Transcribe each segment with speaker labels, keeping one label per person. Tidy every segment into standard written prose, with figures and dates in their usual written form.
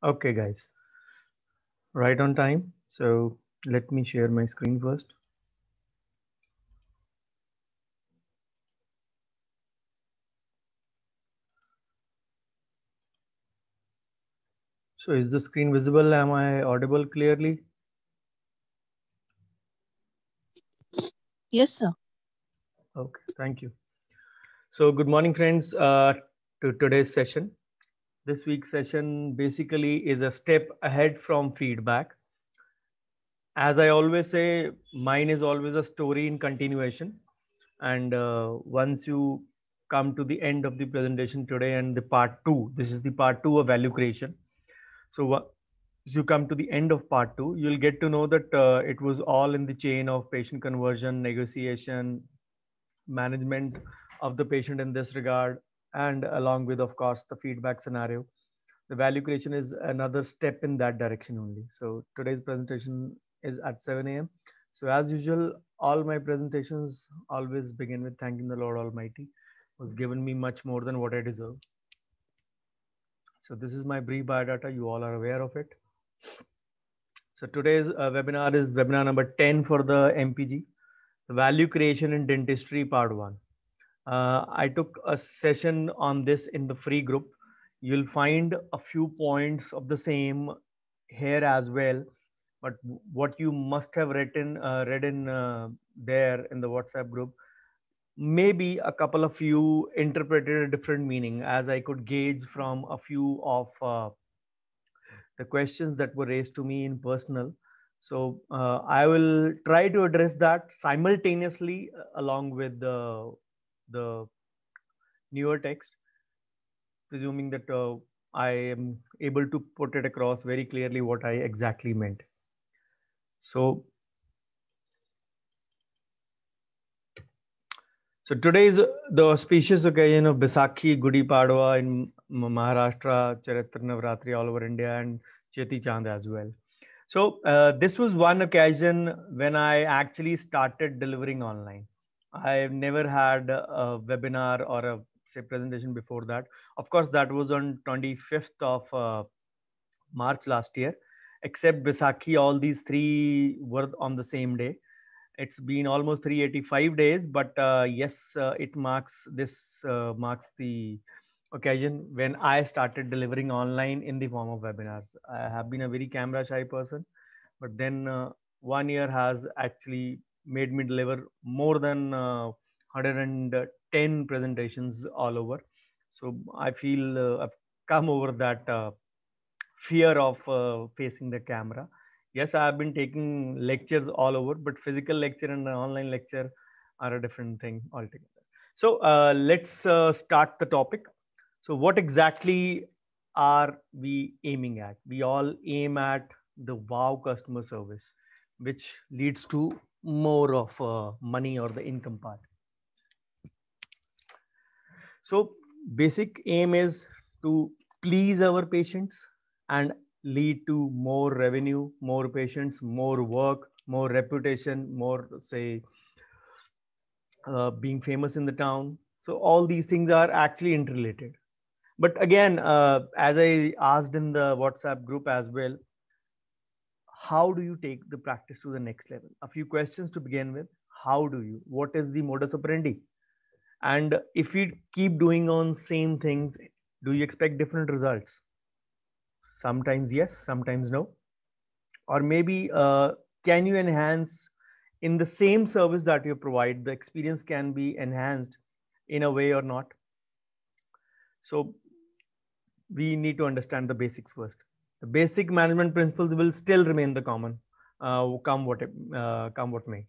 Speaker 1: Okay, guys, right on time. So let me share my screen first. So is the screen visible? Am I audible clearly?
Speaker 2: Yes, sir.
Speaker 1: Okay, thank you. So good morning, friends, to today's session. This week's session basically is a step ahead from feedback. As I always say, mine is always a story in continuation. And once you come to the end of the presentation today and the part two, this is the part two of value creation. So as you come to the end of part two, you'll get to know that it was all in the chain of patient conversion, negotiation, management of the patient in this regard, and along with, of course, the feedback scenario. The value creation is another step in that direction only. So today's presentation is at 7 a.m. So as usual, all my presentations always begin with thanking the Lord Almighty, who's given me much more than what I deserve. So this is my brief biodata. You all are aware of it. So today's webinar is webinar number 10 for the MPG, the value creation in dentistry part one. I took a session on this in the free group. You'll find a few points of the same here as well. But what you must have read in there in the WhatsApp group, maybe a couple of you interpreted a different meaning, as I could gauge from a few of the questions that were raised to me in personal. So I will try to address that simultaneously along with the newer text, presuming that I am able to put it across very clearly what I exactly meant. So, so today is the auspicious occasion of Baisakhi, Gudi Padwa in Maharashtra, Chaitra Navratri all over India, and Cheti Chand as well. So this was one occasion when I actually started delivering online. I've never had a webinar or a say presentation before that. Of course, that was on 25th of March last year. Except Baisakhi, all these three were on the same day. It's been almost 385 days, but yes, it marks the occasion when I started delivering online in the form of webinars. I have been a very camera shy person, but then 1 year has actually made me deliver more than 110 presentations all over. So I feel I've come over that fear of facing the camera. Yes, I have been taking lectures all over, but physical lecture and an online lecture are a different thing altogether. So let's start the topic. So, what exactly are we aiming at? We all aim at the wow customer service, which leads to more of money or the income part. So, basic aim is to please our patients and lead to more revenue, more patients, more work, more reputation, more, say, being famous in the town. So, all these things are actually interrelated. But again, as I asked in the WhatsApp group as well, how do you take the practice to the next level? A few questions to begin with. How do you? What is the modus operandi? And if you keep doing on same things, do you expect different results? Sometimes yes, sometimes no. Or maybe can you enhance in the same service that you provide? The experience can be enhanced in a way or not. So we need to understand the basics first. The basic management principles will still remain the common, come what may.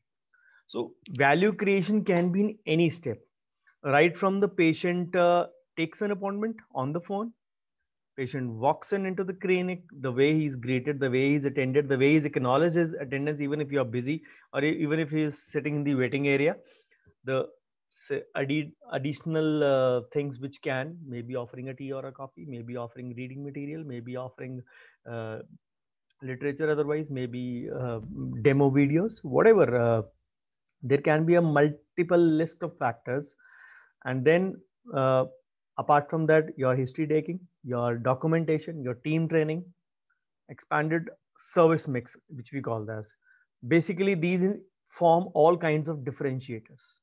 Speaker 1: So value creation can be in any step, right from the patient takes an appointment on the phone, patient walks in into the clinic, the way he's greeted, the way he's attended, the way he's acknowledged his attendance, even if you are busy or even if he is sitting in the waiting area, the additional things which can maybe offering a tea or a coffee, maybe offering reading material, maybe offering uh, literature, otherwise maybe demo videos, whatever. There can be a multiple list of factors, and then uh, apart from that, your history taking, your documentation, your team training, expanded service mix, which we call as. Basically, these form all kinds of differentiators.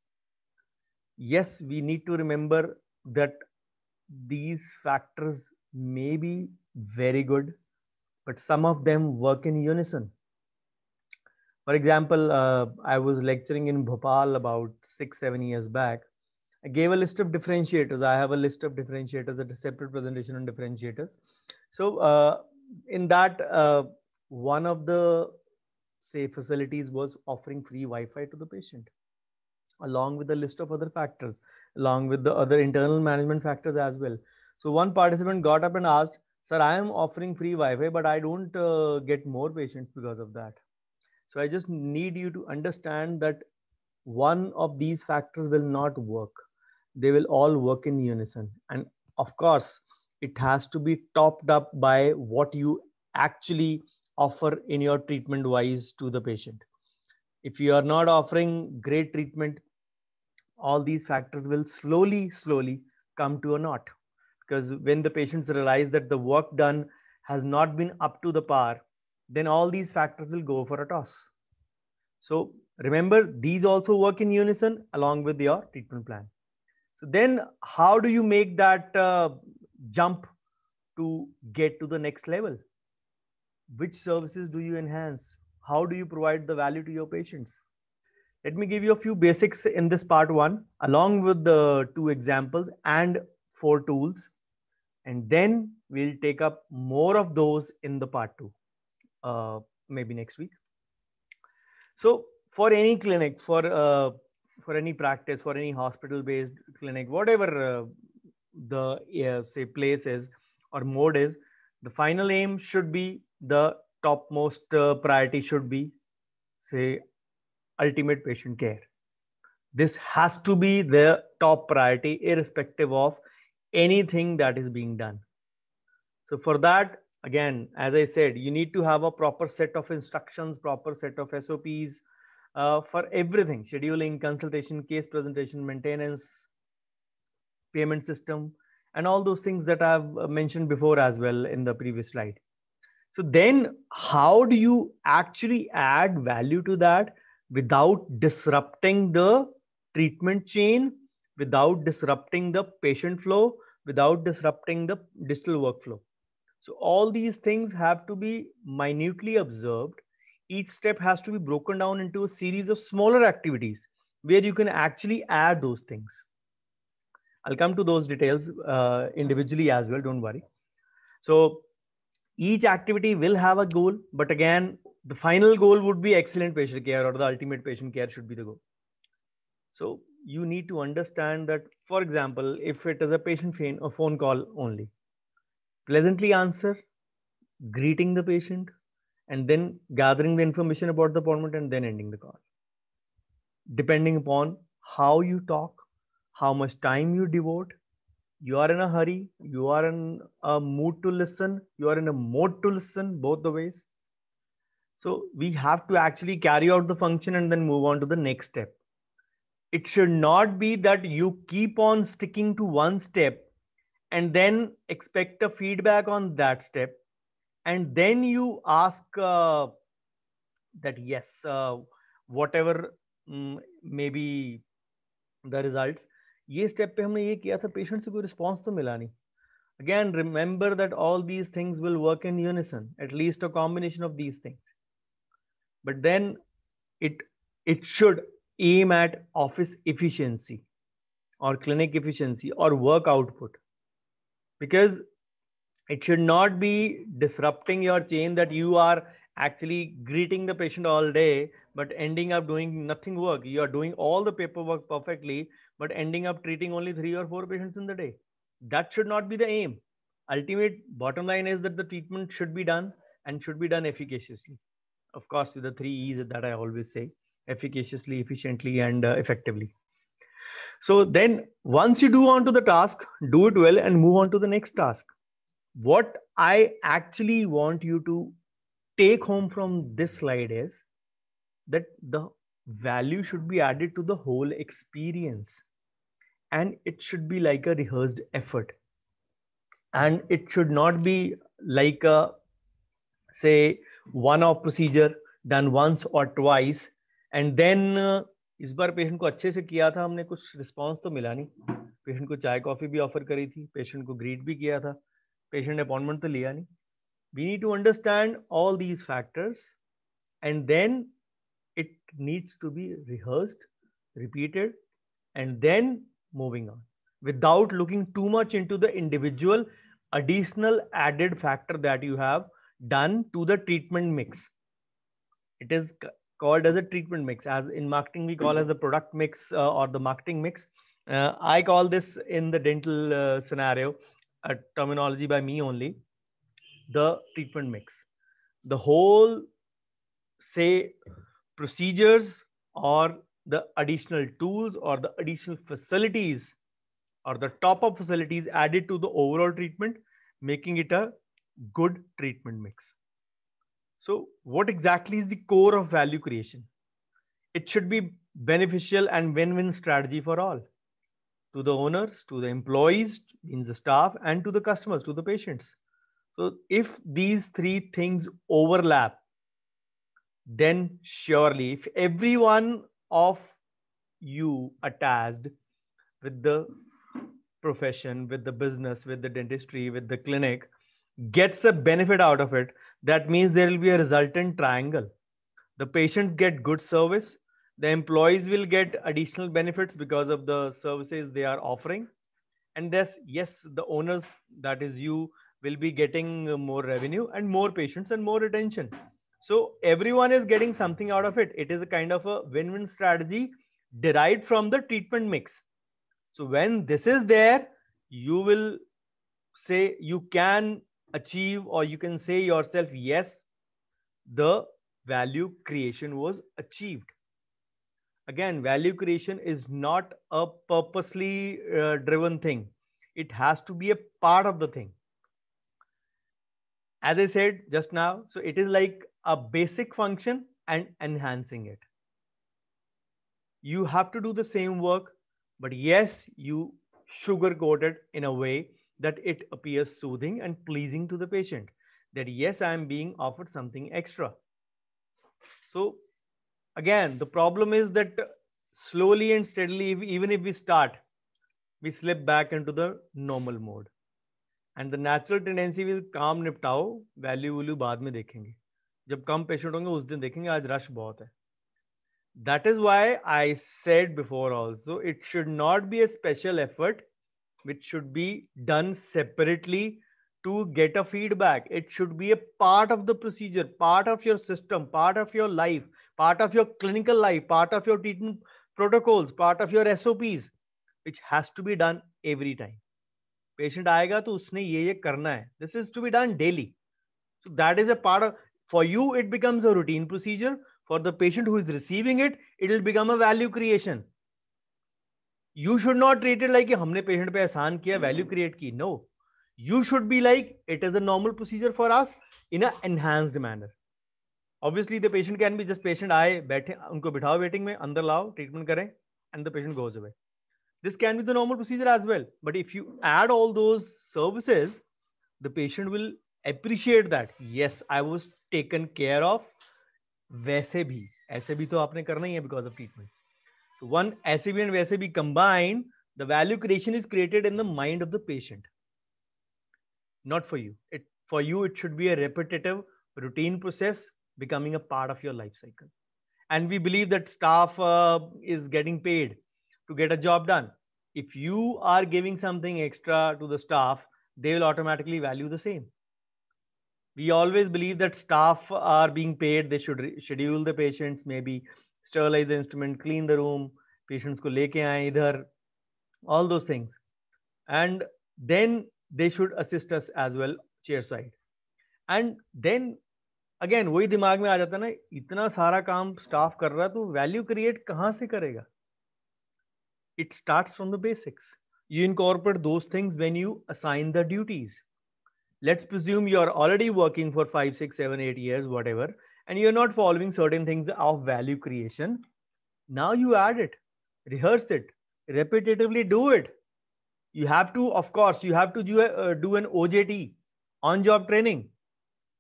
Speaker 1: Yes, we need to remember that these factors may be very good, but some of them work in unison. For example, I was lecturing in Bhopal about 6-7 years back. I gave a list of differentiators. I have a list of differentiators, a separate presentation on differentiators. So in that, one of the facilities was offering free Wi-Fi to the patient, along with a list of other factors, along with the other internal management factors as well. So one participant got up and asked, "Sir, I am offering free Wi-Fi, but I don't get more patients because of that. So I just need you to understand that one of these factors will not work. They will all work in unison. And of course, it has to be topped up by what you actually offer in your treatment wise to the patient. If you are not offering great treatment, all these factors will slowly come to a naught. Because when the patients realize that the work done has not been up to the par, then all these factors will go for a toss. So remember, these also work in unison along with your treatment plan. So then how do you make that jump to get to the next level? Which services do you enhance? How do you provide the value to your patients? Let me give you a few basics in this part one, along with the 2 examples and 4 tools. And then we'll take up more of those in the part 2, maybe next week. So for any clinic, for any practice, for any hospital-based clinic, whatever the say place is or mode is, the final aim should be, the topmost priority should be, say, ultimate patient care. This has to be the top priority, irrespective of anything that is being done. So for that, again, as I said, you need to have a proper set of instructions, proper set of SOPs for everything: scheduling, consultation, case presentation, maintenance, payment system, and all those things that I've mentioned before as well in the previous slide. So then how do you actually add value to that without disrupting the treatment chain, without disrupting the patient flow, without disrupting the digital workflow? So all these things have to be minutely observed. Each step has to be broken down into a series of smaller activities where you can actually add those things. I'll come to those details individually as well, don't worry. So each activity will have a goal, but again, the final goal would be excellent patient care, or the ultimate patient care should be the goal. So you need to understand that, for example, if it is a phone call only, pleasantly answer, greeting the patient, and then gathering the information about the appointment and then ending the call. Depending upon how you talk, how much time you devote, you are in a hurry, you are in a mood to listen, you are in a mode to listen, both the ways. So we have to actually carry out the function and then move on to the next step. It should not be that you keep on sticking to one step and then expect a feedback on that step, and then you ask that yes, whatever maybe the results, ये step पे हमने ये किया था, patient से कोई response तो मिला नहीं. Again, remember that all these things will work in unison, at least a combination of these things. But then it should aim at office efficiency or clinic efficiency or work output, because it should not be disrupting your chain, that you are actually greeting the patient all day but ending up doing nothing work. You are doing all the paperwork perfectly but ending up treating only 3 or 4 patients in the day. That should not be the aim. Ultimate bottom line is that the treatment should be done and should be done efficaciously. Of course, with the 3 E's that I always say: efficaciously, efficiently, and effectively. So then once you do onto the task, do it well and move on to the next task. What I actually want you to take home from this slide is that the value should be added to the whole experience, and it should be like a rehearsed effort, and it should not be like a say one-off procedure done once or twice, and then इस बार patient को अच्छे से किया था हमने, कुछ response तो मिला नहीं, पेशेंट को चाय कॉफी भी ऑफर करी थी, पेशेंट को ग्रीट भी किया था, पेशेंट ने अपॉइंटमेंट तो लिया नहीं. We need to understand all these factors, and then it needs to be rehearsed, repeated, and then moving on without looking too much into the individual additional added factor that you have done to the treatment mix. It is called as a treatment mix. As in marketing, we call as the product mix or the marketing mix. I call this in the dental scenario, a terminology by me only, the treatment mix. The whole, say, procedures or the additional tools or the additional facilities or the top-up facilities added to the overall treatment, making it a good treatment mix. So what exactly is the core of value creation? It should be beneficial and win-win strategy for all. To the owners, to the employees, in the staff, and to the customers, to the patients. So if these three things overlap, then surely if every one of you attached with the profession, with the business, with the dentistry, with the clinic, gets a benefit out of it, that means there will be a resultant triangle. The patients get good service, the employees will get additional benefits because of the services they are offering, and yes, the owners, that is you, will be getting more revenue and more patients and more retention. So everyone is getting something out of it. It is a kind of a win-win strategy derived from the treatment mix. So when this is there, you will say you can achieve, or you can say yourself, yes, the value creation was achieved. Again, value creation is not a purposely driven thing. It has to be a part of the thing. As I said just now, so it is like a basic function and enhancing it. You have to do the same work, but yes, you sugarcoat it in a way that it appears soothing and pleasing to the patient, that yes, I am being offered something extra. So again, the problem is that slowly and steadily, even if we start, we slip back into the normal mode. And the natural tendency will काम निपटाओ, value बाद में देखेंगे, जब कम patient होंगे उस दिन देखेंगे, आज रश बहुत है. That is why I said before also, it should not be a special effort which should be done separately to get a feedback. It should be a part of the procedure, part of your system, part of your life, part of your clinical life, part of your treatment protocols, part of your SOPs, which has to be done every time. Patient आएगा तो उसने ये करना है. This is to be done daily. So that is a part of, for you it becomes a routine procedure. For the patient who is receiving it, it will become a value creation. You should not treat it like कि हमने patient पे एहसान किया, value create की. No. You should be like, it is a normal procedure for us in an enhanced manner. Obviously, the patient can be just patient आए, बैठे, उनको बिठाओ waiting में, अंदर लाओ, treatment करें, and the patient goes away. This can be the normal procedure as well. But if you add all those services, the patient will appreciate that. Yes, I was taken care of. वैसे भी, ऐसे भी तो आपने करना ही है because of treatment. So one ऐसे भी and वैसे भी combined, the value creation is created in the mind of the patient. Not for you. For you, it should be a repetitive, routine process becoming a part of your life cycle. And we believe that staff is getting paid to get a job done. If you are giving something extra to the staff, they will automatically value the same. We always believe that staff are being paid. They should schedule the patients, maybe sterilize the instrument, clean the room, patients ko leke aaye idhar, all those things. And then they should assist us as well, chair side. And then again, वही दिमाग में आ जाता ना, इतना सारा काम staff कर रहा है तो value create कहाँ से करेगा? It starts from the basics. You incorporate those things when you assign the duties. Let's presume you're already working for 5, 6, 7, 8 years, whatever, and you're not following certain things of value creation. Now you add it, rehearse it, repetitively do it. You have to, of course, you have to do an OJT, on-job training.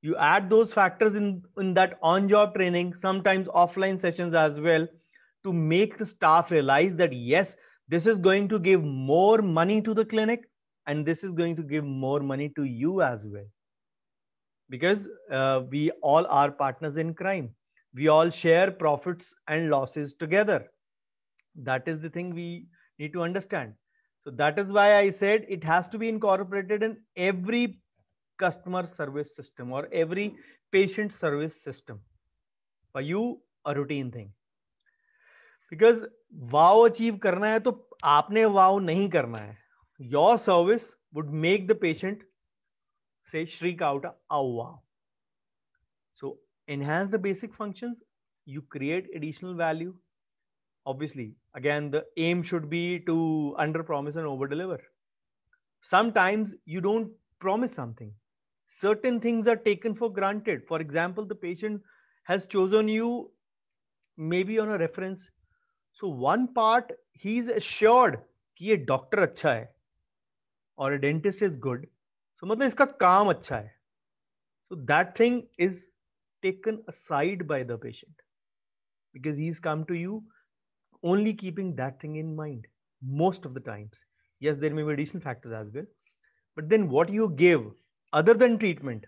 Speaker 1: You add those factors in that on-job training, sometimes offline sessions as well, to make the staff realize that yes, this is going to give more money to the clinic and this is going to give more money to you as well. Because we all are partners in crime. We all share profits and losses together. That is the thing we need to understand. So that is why I said it has to be incorporated in every customer service system or every patient service system. For you, a routine thing. Because wow achieve करना है तो आपने wow नहीं करना है. Your service would make the patient say shriek out a wow. So enhance the basic functions, you create additional value. Obviously, again, the aim should be to under promise and over deliver. Sometimes you don't promise something. Certain things are taken for granted. For example, the patient has chosen you maybe on a reference. So one part, he's assured कि ये doctor अच्छा है और a dentist is good. So मतलब इसका काम अच्छा है. So that thing is taken aside by the patient because he's come to you only keeping that thing in mind most of the times. Yes, there may be additional factors as well. But then what you give other than treatment,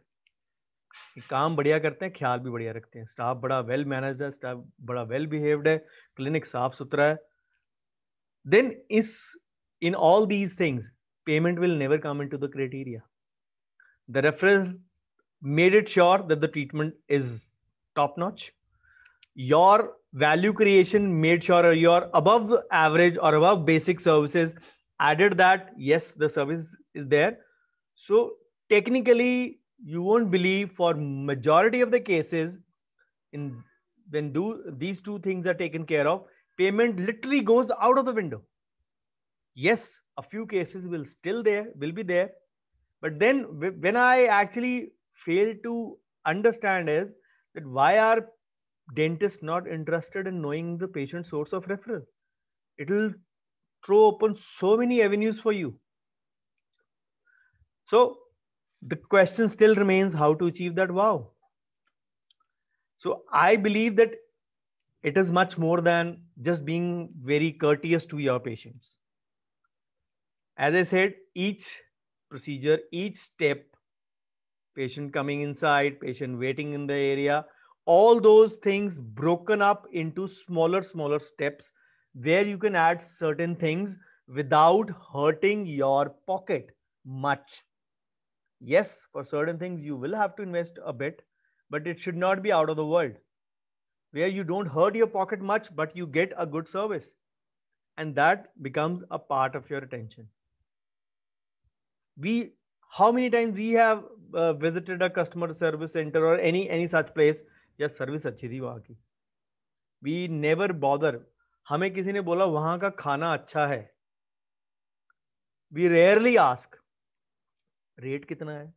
Speaker 1: काम बढ़िया करते हैं, ख्याल भी बढ़िया रखते हैं, staff बड़ा वेल मैनेज्ड है, स्टाफ बड़ा वेल बिहेव्ड है, क्लिनिक साफ सुथरा है, then is in all these things payment will never come into the criteria. The referral made it sure that the treatment is top notch. Your value creation made sure you're above average or above basic services, added that yes, the service is there. So technically you won't believe for majority of the cases in when these two things are taken care of, payment literally goes out of the window. Yes, a few cases will be there, but then when I actually fail to understand is that why are dentists not interested in knowing the patient's source of referral? It will throw open so many avenues for you. So the question still remains how to achieve that wow. So I believe that it is much more than just being very courteous to your patients. As I said, each procedure, each step, patient coming inside, patient waiting in the area, all those things broken up into smaller steps where you can add certain things without hurting your pocket much. Yes, for certain things you will have to invest a bit, but it should not be out of the world, where you don't hurt your pocket much, but you get a good service. And that becomes a part of your attention. How many times we have visited a customer service center or any such place? Yes, service अच्छी थी वहाँ की. We never bother. हमें किसी ने बोला वहाँ का खाना अच्छा है. We rarely ask, rate कितना है?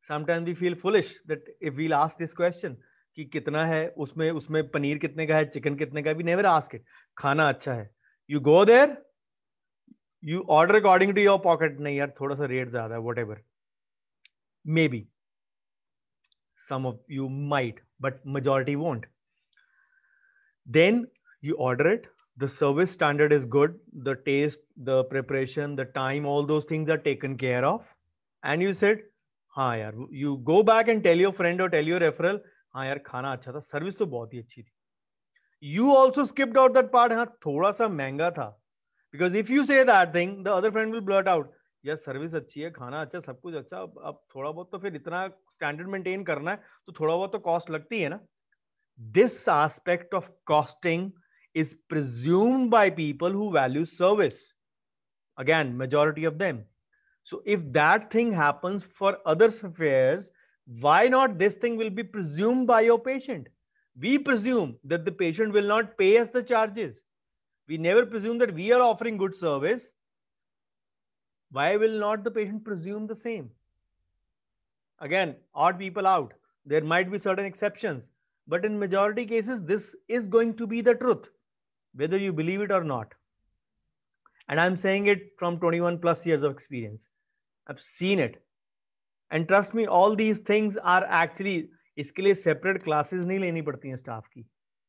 Speaker 1: Sometimes we feel foolish that if we'll ask this question कि कितना है, उसमें पनीर कितने का है, चिकन कितने का है, we never ask it. खाना अच्छा है. You go there, you order according to your pocket. नहीं यार, थोड़ा सा रेट ज्यादा है, whatever. Maybe some of you might, but majority won't. Then you order it. The service standard is good. The taste, the preparation, the time, all those things are taken care of. And you said, हाँ यार, you go back and tell your friend or tell your referral, हाँ यार खाना अच्छा था, service तो बहुत ही अच्छी थी. You also skipped out that part, हाँ थोड़ा सा महंगा था. Because if you say that thing, the other friend will blurt out, yes, service अच्छी है, खाना अच्छा, सब कुछ अच्छा, अब थोड़ा बहुत तो फिर इतना स्टैंडर्ड मेंटेन करना है, तो थोड़ा बहुत तो कॉस्ट लगती है ना. This aspect of costing is presumed by people who value service. Again, majority of them. So if that thing happens for other affairs, why not this thing will be presumed by your patient? We presume that the patient will not pay us the charges. We never presume that we are offering good service. Why will not the patient presume the same? Again, odd people out. There might be certain exceptions, but in majority cases, this is going to be the truth, whether you believe it or not. And I'm saying it from 21 plus years of experience. I've seen it. And trust me, all these things are actually, इसके लिए separate classes नहीं लेनी पड़ती हैं staff की.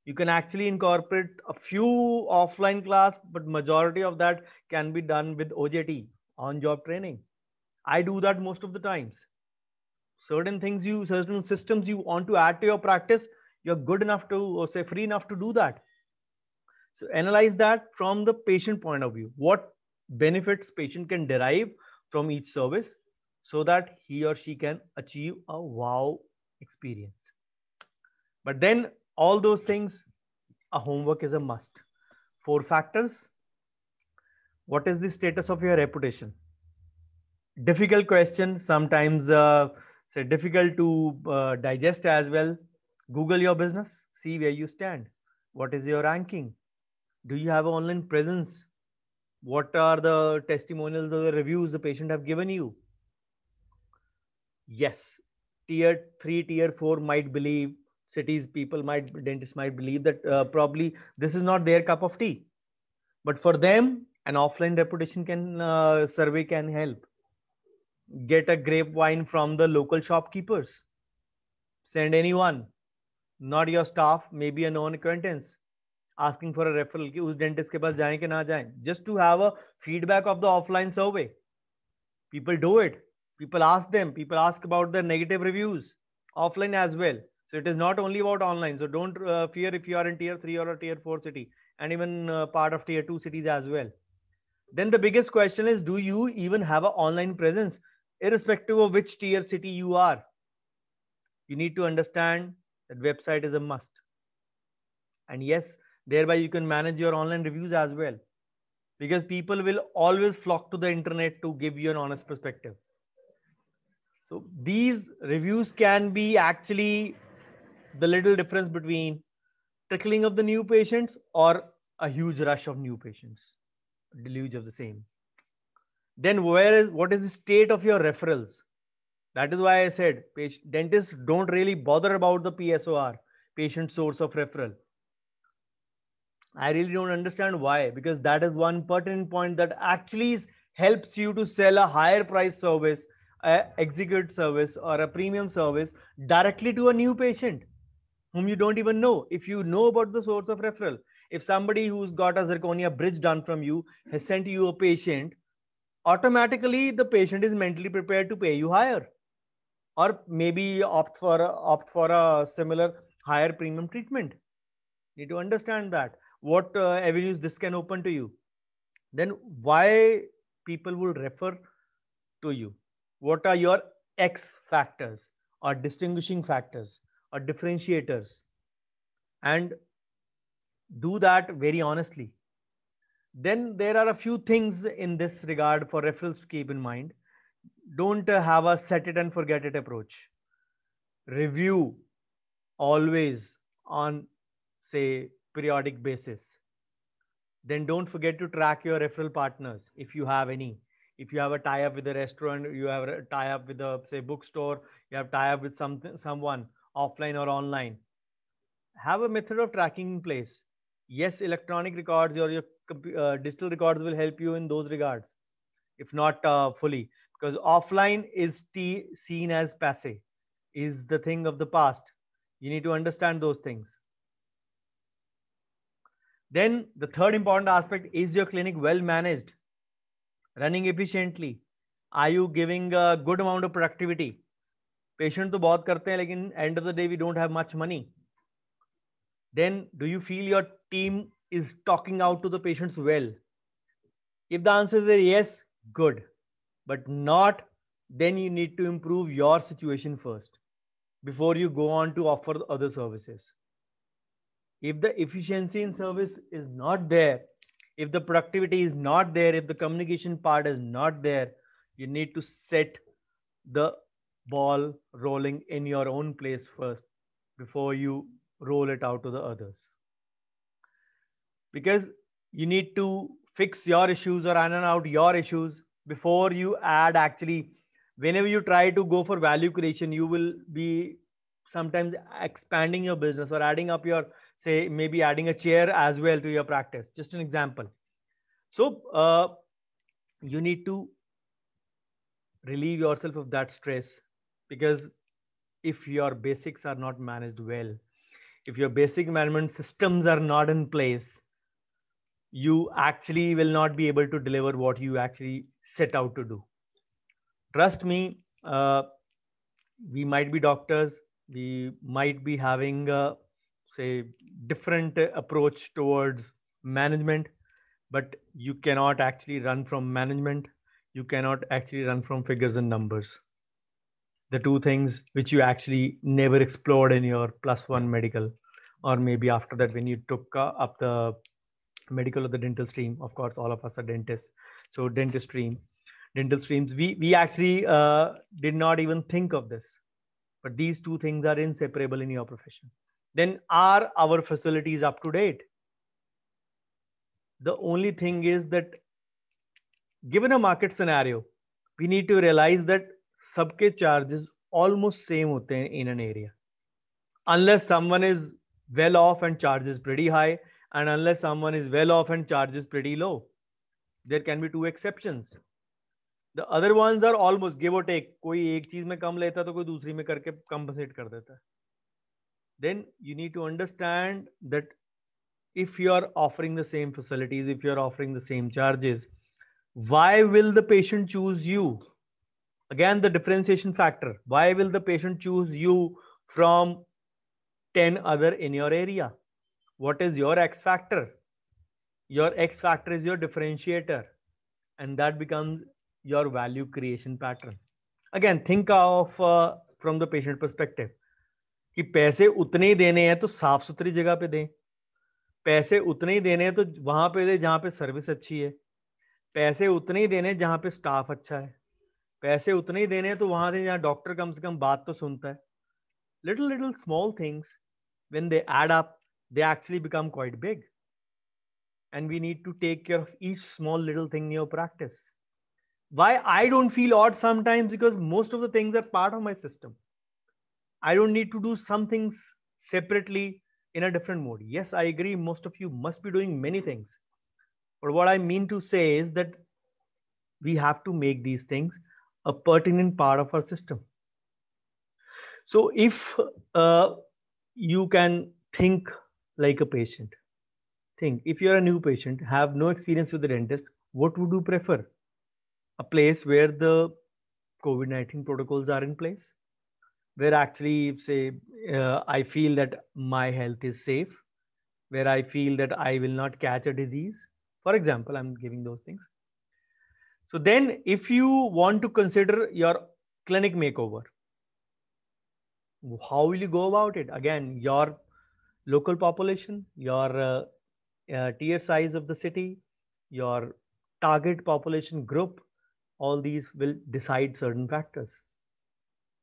Speaker 1: You can actually incorporate a few offline class, but majority of that can be done with OJT, on job training. I do that most of the times. Certain things certain systems you want to add to your practice, you're good enough to, or say free enough to do that. So analyze that from the patient point of view. What benefits patient can derive from each service so that he or she can achieve a wow experience. But then all those things, a homework is a must. 4 factors. What is the status of your reputation? Difficult question, sometimes say difficult to digest as well. Google your business, see where you stand. What is your ranking? Do you have an online presence? What are the testimonials or the reviews the patient have given you? Yes, tier 3, tier 4 might believe, dentists might believe that probably this is not their cup of tea. But for them, an offline reputation survey can help. Get a grapevine from the local shopkeepers. Send anyone, not your staff, maybe a known acquaintance, asking for a referral कि उस dentist के पास जाएं कि ना जाएं, just to have a feedback of the offline survey. People do it. People ask them. People ask about the negative reviews offline as well. So it is not only about online. So don't fear if you are in tier 3 or a tier 4 city, and even part of tier 2 cities as well. Then the biggest question is, do you even have an online presence, irrespective of which tier city you are? You need to understand that website is a must. And yes, thereby you can manage your online reviews as well, because people will always flock to the internet to give you an honest perspective. So these reviews can be actually the little difference between trickling of the new patients or a huge rush of new patients, deluge of the same. Then what is the state of your referrals? That is why I said dentists don't really bother about the PSOR, patient source of referral. I really don't understand why, because that is one pertinent point that actually helps you to sell a higher price service, a execute service or a premium service directly to a new patient whom you don't even know. If you know about the source of referral, if somebody who's got a zirconia bridge done from you has sent you a patient, automatically the patient is mentally prepared to pay you higher, or maybe opt for a similar higher premium treatment. Need to understand that what avenues this can open to you. Then why people will refer to you? What are your X factors or distinguishing factors or differentiators? And do that very honestly. Then there are a few things in this regard for referrals to keep in mind. Don't have a set it and forget it approach. Review always on, say, periodic basis. Then don't forget to track your referral partners if you have any. If you have a tie-up with a restaurant, you have a tie-up with a, say, bookstore, you have tie-up with someone offline or online. Have a method of tracking in place. Yes, electronic records or your digital records will help you in those regards, if not fully, because offline is seen as passe, is the thing of the past. You need to understand those things. Then the third important aspect is your clinic well managed, running efficiently. Are you giving a good amount of productivity? Patient to bahut karte hain, lekin end of the day we don't have much money. Then do you feel your team is talking out to the patients well? If the answer is yes, good. But not, then you need to improve your situation first before you go on to offer other services. If the efficiency in service is not there, if the productivity is not there, if the communication part is not there, you need to set the ball rolling in your own place first before you roll it out to the others. Because you need to fix your issues or iron out your issues before you add. Actually, whenever you try to go for value creation, you will be sometimes expanding your business or adding up your, say, maybe adding a chair as well to your practice. Just an example. So you need to relieve yourself of that stress Because if your basics are not managed well, if your basic management systems are not in place, you actually will not be able to deliver what you actually set out to do. Trust me, we might be doctors, we might be having say different approach towards management, but you cannot actually run from management. You cannot actually run from figures and numbers, the two things which you actually never explored in your +1 medical, or maybe after that when you took up the medical or the dental stream. Of course, all of us are dentists, so dental streams, we actually did not even think of this. But these two things are inseparable in your profession. Then are our facilities up to date? The only thing is that given a market scenario, we need to realize that सबके charges almost same होते हैं in an area, unless someone is well off and charges pretty high, and unless someone is well off and charges pretty low. There can be two exceptions. The other ones are almost give or take. कोई एक चीज में कम लेता है तो कोई दूसरी में करके compensate कर देता है. Then you need to understand that if you are offering the same facilities, if you are offering the same charges, why will the patient choose you? Again, the differentiation factor. Why will the patient choose you from 10 other in your area? What is your X factor? Your X factor is your differentiator, and that becomes your value creation pattern. Again, think of from the patient perspective कि पैसे उतने ही देने हैं तो साफ सुथरी जगह पे दें, पैसे उतने ही देने हैं तो वहां पे दें जहां पे सर्विस अच्छी है, पैसे उतने ही देने हैं जहां पे स्टाफ अच्छा है, पैसे उतने ही देने हैं तो वहां दें जहां डॉक्टर कम से कम बात तो सुनता है. Little small things, when they add up, they actually become quite big, and we need to take care of each small little thing in your practice. Why I don't feel odd sometimes? Because most of the things are part of my system. I don't need to do some things separately in a different mode. Yes, I agree, most of you must be doing many things, but what I mean to say is that we have to make these things a pertinent part of our system. So if you can think like a patient, think if you're a new patient, have no experience with the dentist, what would you prefer? A place where the COVID-19 protocols are in place, where actually say I feel that my health is safe, where I feel that I will not catch a disease. For example, I'm giving those things. So then if you want to consider your clinic makeover, how will you go about it? Again, your local population, your tier size of the city, your target population group, all these will decide certain factors.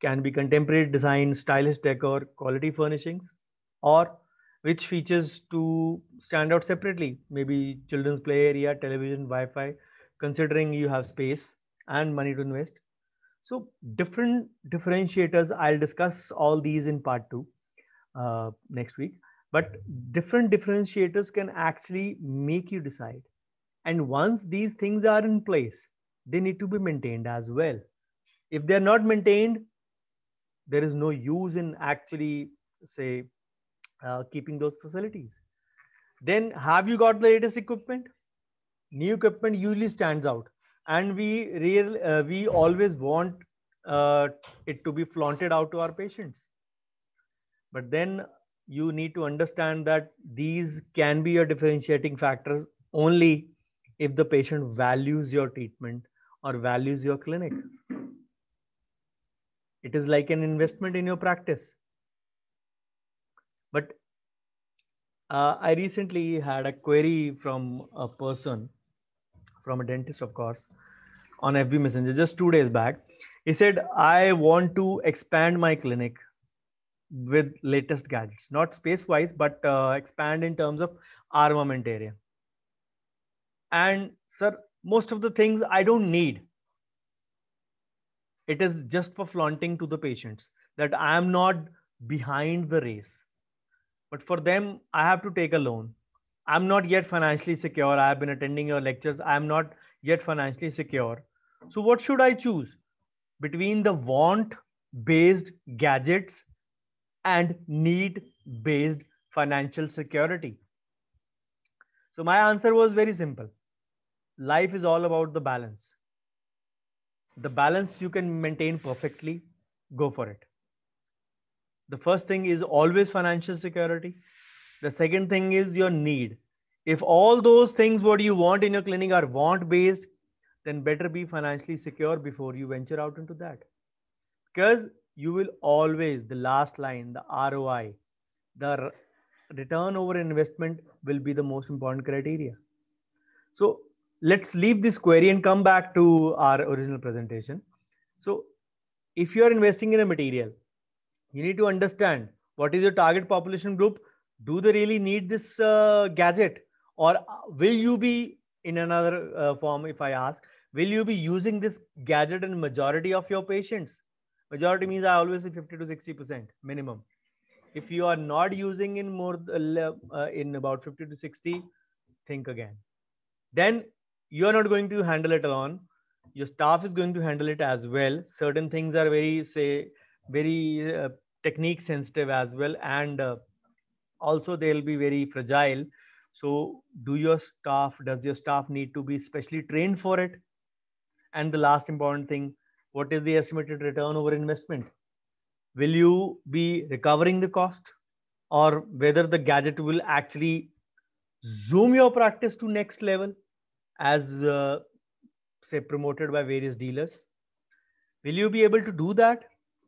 Speaker 1: Can be contemporary design, stylish decor, quality furnishings, or which features to stand out separately. Maybe children's play area, television, Wi-Fi, considering you have space and money to invest. So different differentiators, I'll discuss all these in part 2 next week. But different differentiators can actually make you decide. And once these things are in place, they need to be maintained as well. If they're not maintained, there is no use in actually, say, keeping those facilities. Then have you got the latest equipment? New equipment usually stands out, and we always want it to be flaunted out to our patients. But then you need to understand that these can be your differentiating factors only if the patient values your treatment or values your clinic. It is like an investment in your practice. But I recently had a query from a person, from a dentist, of course, on FB Messenger just 2 days back. He said, I want to expand my clinic with latest gadgets, not space wise, but expand in terms of armament area. And sir, most of the things I don't need. It is just for flaunting to the patients that I am not behind the race. But for them, I have to take a loan. I'm not yet financially secure. I have been attending your lectures. I'm not yet financially secure. So what should I choose? Between the want based gadgets and need based financial security? So my answer was very simple. Life is all about the balance. The balance you can maintain perfectly, go for it. The first thing is always financial security. The second thing is your need. If all those things what you want in your clinic are want based, then better be financially secure before you venture out into that. Because you will always, the last line, the ROI, the return over investment will be the most important criteria. So let's leave this query and come back to our original presentation. So if you are investing in a material, you need to understand what is your target population group. Do they really need this gadget, or will you be in another form? If I ask, will you be using this gadget in majority of your patients? Majority means I always say 50 to 60% minimum. If you are not using in more in about 50 to 60, think again. Then you are not going to handle it alone. Your staff is going to handle it as well. Certain things are very technique sensitive as well, and also they'll be very fragile. So does your staff need to be specially trained for it? And the last important thing, what is the estimated return over investment? Will you be recovering the cost, or whether the gadget will actually zoom your practice to next level as say promoted by various dealers? Will you be able to do that?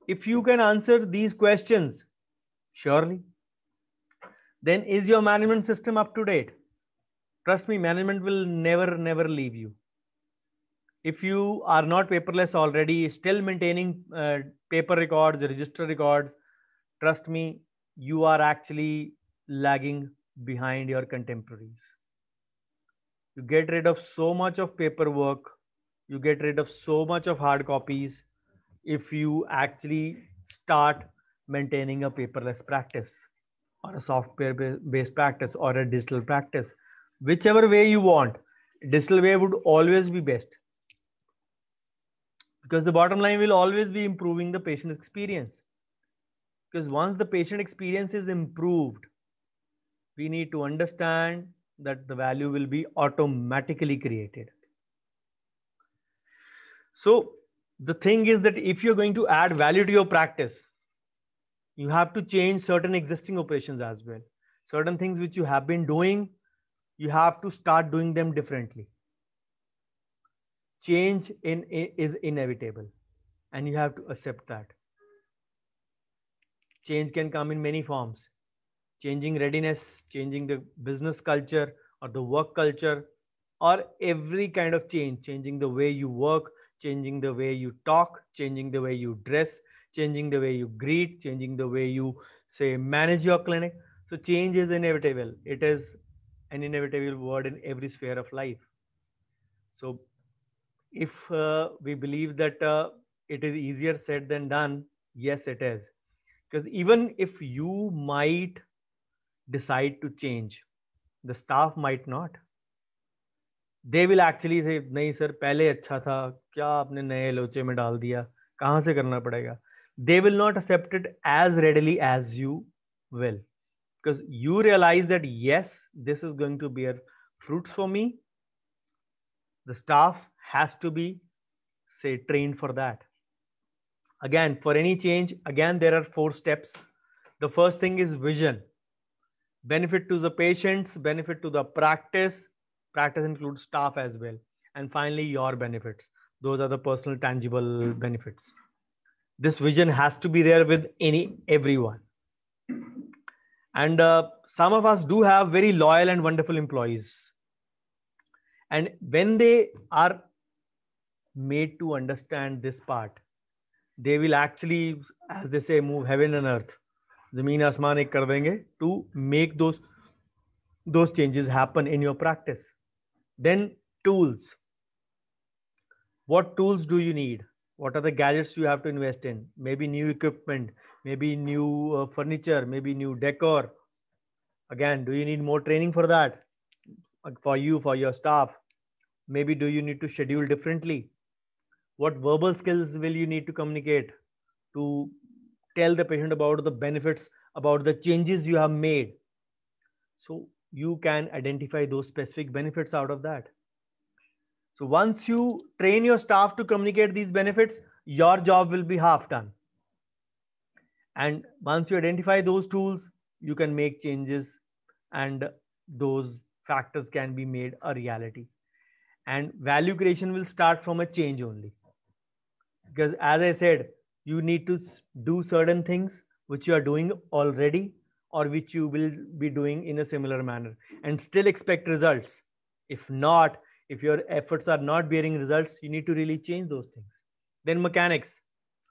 Speaker 1: If you can answer these questions, surely, then is your management system up to date? Trust me, management will never leave you. If you are not paperless already, still maintaining paper records, register records, trust me, you are actually lagging behind your contemporaries. You get rid of so much of paperwork, you get rid of so much of hard copies if you actually start maintaining a paperless practice, or a software based practice, or a digital practice. Whichever way you want, digital way would always be best, because the bottom line will always be improving the patient experience. Because once the patient experience is improved, we need to understand that the value will be automatically created. So the thing is that if you're going to add value to your practice, you have to change certain existing operations as well. Certain things which you have been doing, you have to start doing them differently. Change is inevitable, and you have to accept that. Change can come in many forms. Changing readiness, changing the business culture or the work culture, or every kind of change, changing the way you work, changing the way you talk, changing the way you dress, changing the way you greet, changing the way you say manage your clinic. So change is inevitable. It is an inevitable word in every sphere of life. So if we believe that it is easier said than done, yes, it is. Because even if you might decide to change, the staff might not. They will actually say, नहीं sir पहले अच्छा था, क्या आपने नए लोचे में डाल दिया, कहाँ से करना पड़ेगा? They will not accept it as readily as you will, because you realize that yes, this is going to bear fruits for me. The staff has to be, say, trained for that. Again, for any change, again, there are 4 steps. The first thing is vision. Benefit to the patients, benefit to the practice. Practice includes staff as well. And finally, your benefits. Those are the personal tangible benefits. This vision has to be there with everyone. And some of us do have very loyal and wonderful employees. And when they are made to understand this part, they will actually, as they say, move heaven and earth. Zameen asmaan ek kar denge to make those changes happen in your practice. Then tools. What tools do you need? What are the gadgets you have to invest in? Maybe new equipment, maybe new furniture, maybe new decor. Again, do you need more training for that? For you, for your staff? Maybe do you need to schedule differently? What verbal skills will you need to communicate to tell the patient about the benefits, about the changes you have made. So you can identify those specific benefits out of that. So once you train your staff to communicate these benefits, your job will be half done. And once you identify those tools, you can make changes, and those factors can be made a reality. And value creation will start from a change only. Because as I said, you need to do certain things which you are doing already or which you will be doing in a similar manner and still expect results. If not, if your efforts are not bearing results, you need to really change those things. Then mechanics.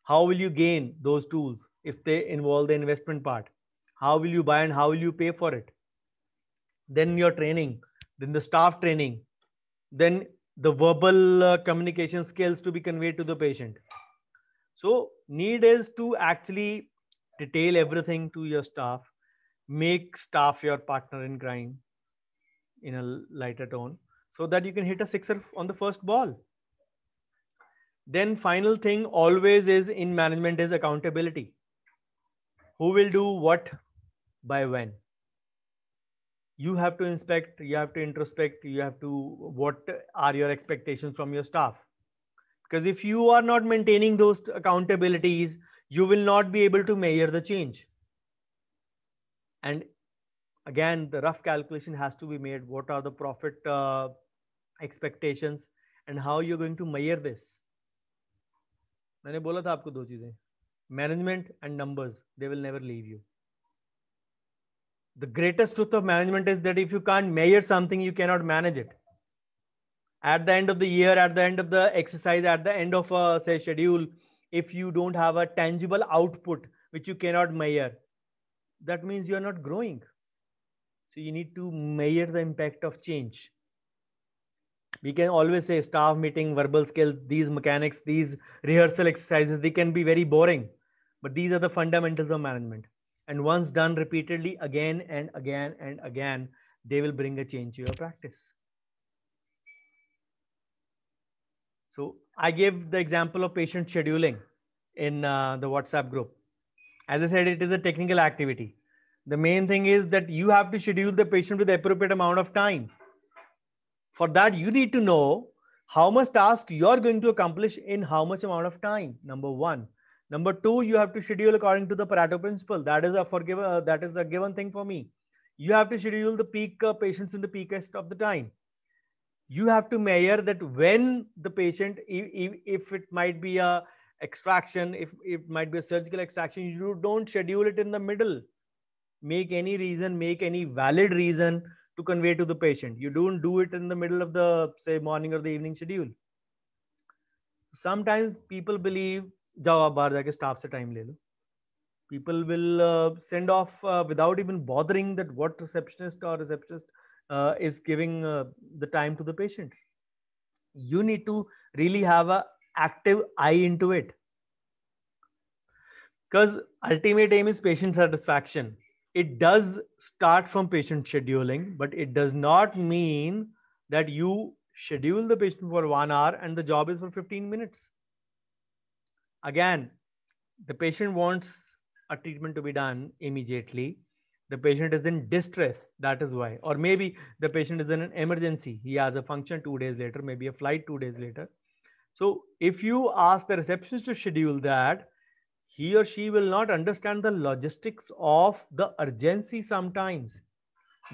Speaker 1: How will you gain those tools if they involve the investment part? How will you buy and how will you pay for it? Then your training, then the staff training, then the verbal communication skills to be conveyed to the patient. So need is to actually detail everything to your staff, make staff your partner in crime in a lighter tone, so that you can hit a sixer on the first ball. Then final thing always is in management is accountability. Who will do what by when? You have to inspect, you have to introspect, you have to, what are your expectations from your staff? Because if you are not maintaining those accountabilities, you will not be able to measure the change. And again, the rough calculation has to be made. What are the profit expectations and how you're going to measure this? मैंने बोला था आपको दो चीजें, management and numbers, they will never leave you. The greatest truth of management is that if you can't measure something, you cannot manage it. At the end of the year, at the end of the exercise, at the end of a say schedule, if you don't have a tangible output which you cannot measure, that means you are not growing. So you need to measure the impact of change. We can always say staff meeting, verbal skills, these mechanics, these rehearsal exercises, they can be very boring, but these are the fundamentals of management. And once done repeatedly again and again and again, they will bring a change to your practice. So I gave the example of patient scheduling in the WhatsApp group. As I said, it is a technical activity. The main thing is that you have to schedule the patient with the appropriate amount of time. For that, you need to know how much task you are going to accomplish in how much amount of time. Number one. Number two, you have to schedule according to the Pareto principle. That is a given thing for me. You have to schedule the peak patients in the peakest of the time. You have to measure that when the patient, if it might be a extraction, if it might be a surgical extraction, you don't schedule it in the middle. Make any reason, make any valid reason to convey to the patient. You don't do it in the middle of the, say, morning or the evening schedule. Sometimes people believe, jao aap bahar jaake staff se time le lo. People will send off without even bothering that what receptionist or receptionist is giving the time to the patient. You need to really have an active eye into it. Because ultimate aim is patient satisfaction. It does start from patient scheduling, but it does not mean that you schedule the patient for 1 hour and the job is for 15 minutes. Again, the patient wants a treatment to be done immediately. The patient is in distress, that is why. Or maybe the patient is in an emergency. He has a function 2 days later, maybe a flight 2 days later. So if you ask the receptionist to schedule that, he or she will not understand the logistics of the urgency sometimes.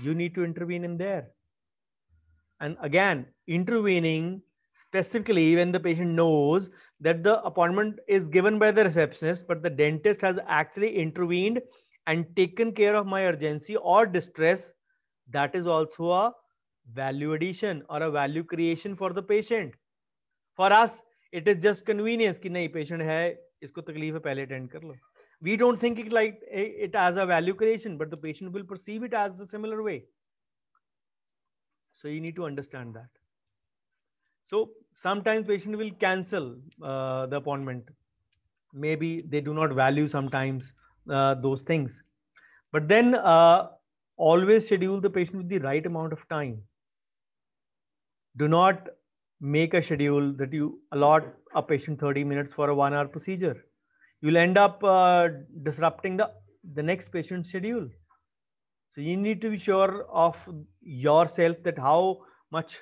Speaker 1: You need to intervene in there. And again, intervening specifically when the patient knows that the appointment is given by the receptionist, but the dentist has actually intervened and taken care of my urgency or distress, that is also a value addition or a value creation for the patient. For us, it is just convenience कि नहीं patient है, इसको तकलीफ है पहले attend कर लो. We don't think it as a value creation, but the patient will perceive it as the similar way. So you need to understand that. So sometimes patient will cancel the appointment. Maybe they do not value sometimes those things. But then always schedule the patient with the right amount of time. Do not make a schedule that you allot a patient 30 minutes for a 1 hour procedure. you'll end up disrupting the next patient's schedule. So you need to be sure of yourself that how much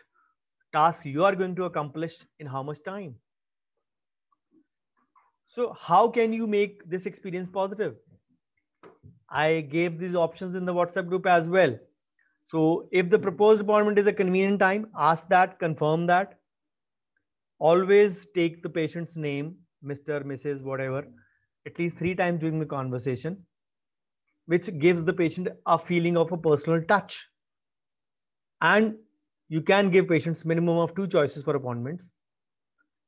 Speaker 1: task you are going to accomplish in how much time. So how can you make this experience positive? I gave these options in the WhatsApp group as well. So if the proposed appointment is a convenient time, ask that, confirm that. Always take the patient's name, Mr., Mrs., whatever, at least 3 times during the conversation, which gives the patient a feeling of a personal touch. And you can give patients minimum of 2 choices for appointments.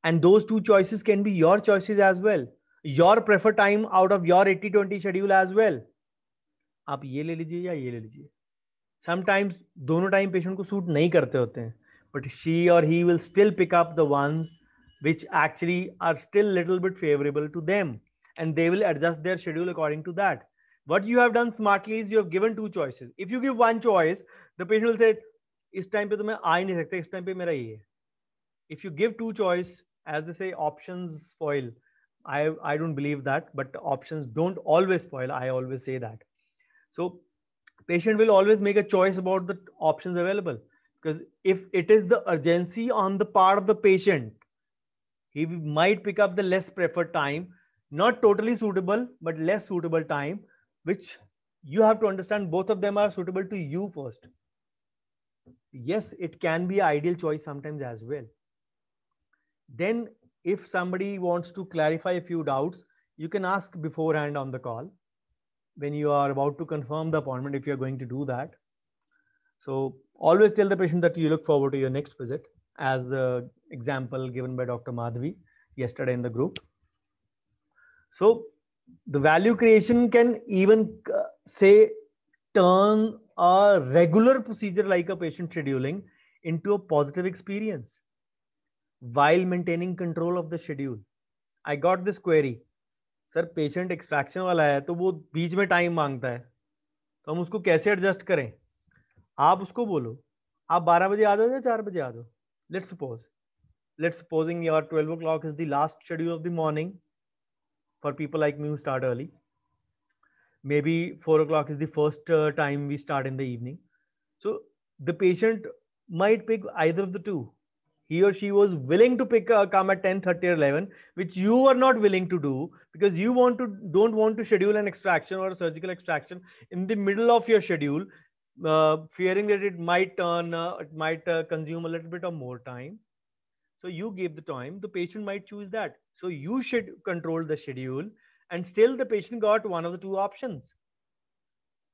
Speaker 1: And those 2 choices can be your choices as well. Your preferred time out of your 80-20 schedule as well. आप ये ले लीजिए या ये ले लीजिए. Sometimes दोनों time patient को सूट नहीं करते होते हैं, but she or he will still pick up the ones which actually are still little bit favorable to them, and they will adjust their schedule according to that. What you have done smartly is you have given 2 choices. If you give one choice, the patient will say, इस time पे तो मैं आ ही नहीं सकता, इस time पे मेरा ये है. If you give 2 choice, as they say, options spoil. I don't believe that, but options don't always spoil. I always say that. So patient will always make a choice about the options available, because if it is the urgency on the part of the patient, he might pick up the less preferred time, not totally suitable, but less suitable time, which you have to understand both of them are suitable to you first. Yes, it can be an ideal choice sometimes as well. Then if somebody wants to clarify a few doubts, you can ask beforehand on the call when you are about to confirm the appointment, if you are going to do that. So always tell the patient that you look forward to your next visit, as the example given by Dr. Madhavi yesterday in the group. So the value creation can even say turn a regular procedure like a patient scheduling into a positive experience while maintaining control of the schedule. I got this query. Sir patient extraction वाला है तो वो बीच में time मांगता है, तो हम उसको कैसे एडजस्ट करें? आप उसको बोलो आप 12 बजे आ जाओ या 4 बजे आ जाओ. Let's supposing your 12 o'clock is the last schedule of the morning for people like me who start early. Maybe 4 o'clock is the first time we start in the evening. So the patient might pick either of the two. He or she was willing to come at 10:30 or 11, which you are not willing to do because you don't want to schedule an extraction or a surgical extraction in the middle of your schedule, fearing that it might consume a little bit of more time. So you give the time, the patient might choose that. So you should control the schedule, and still the patient got one of the 2 options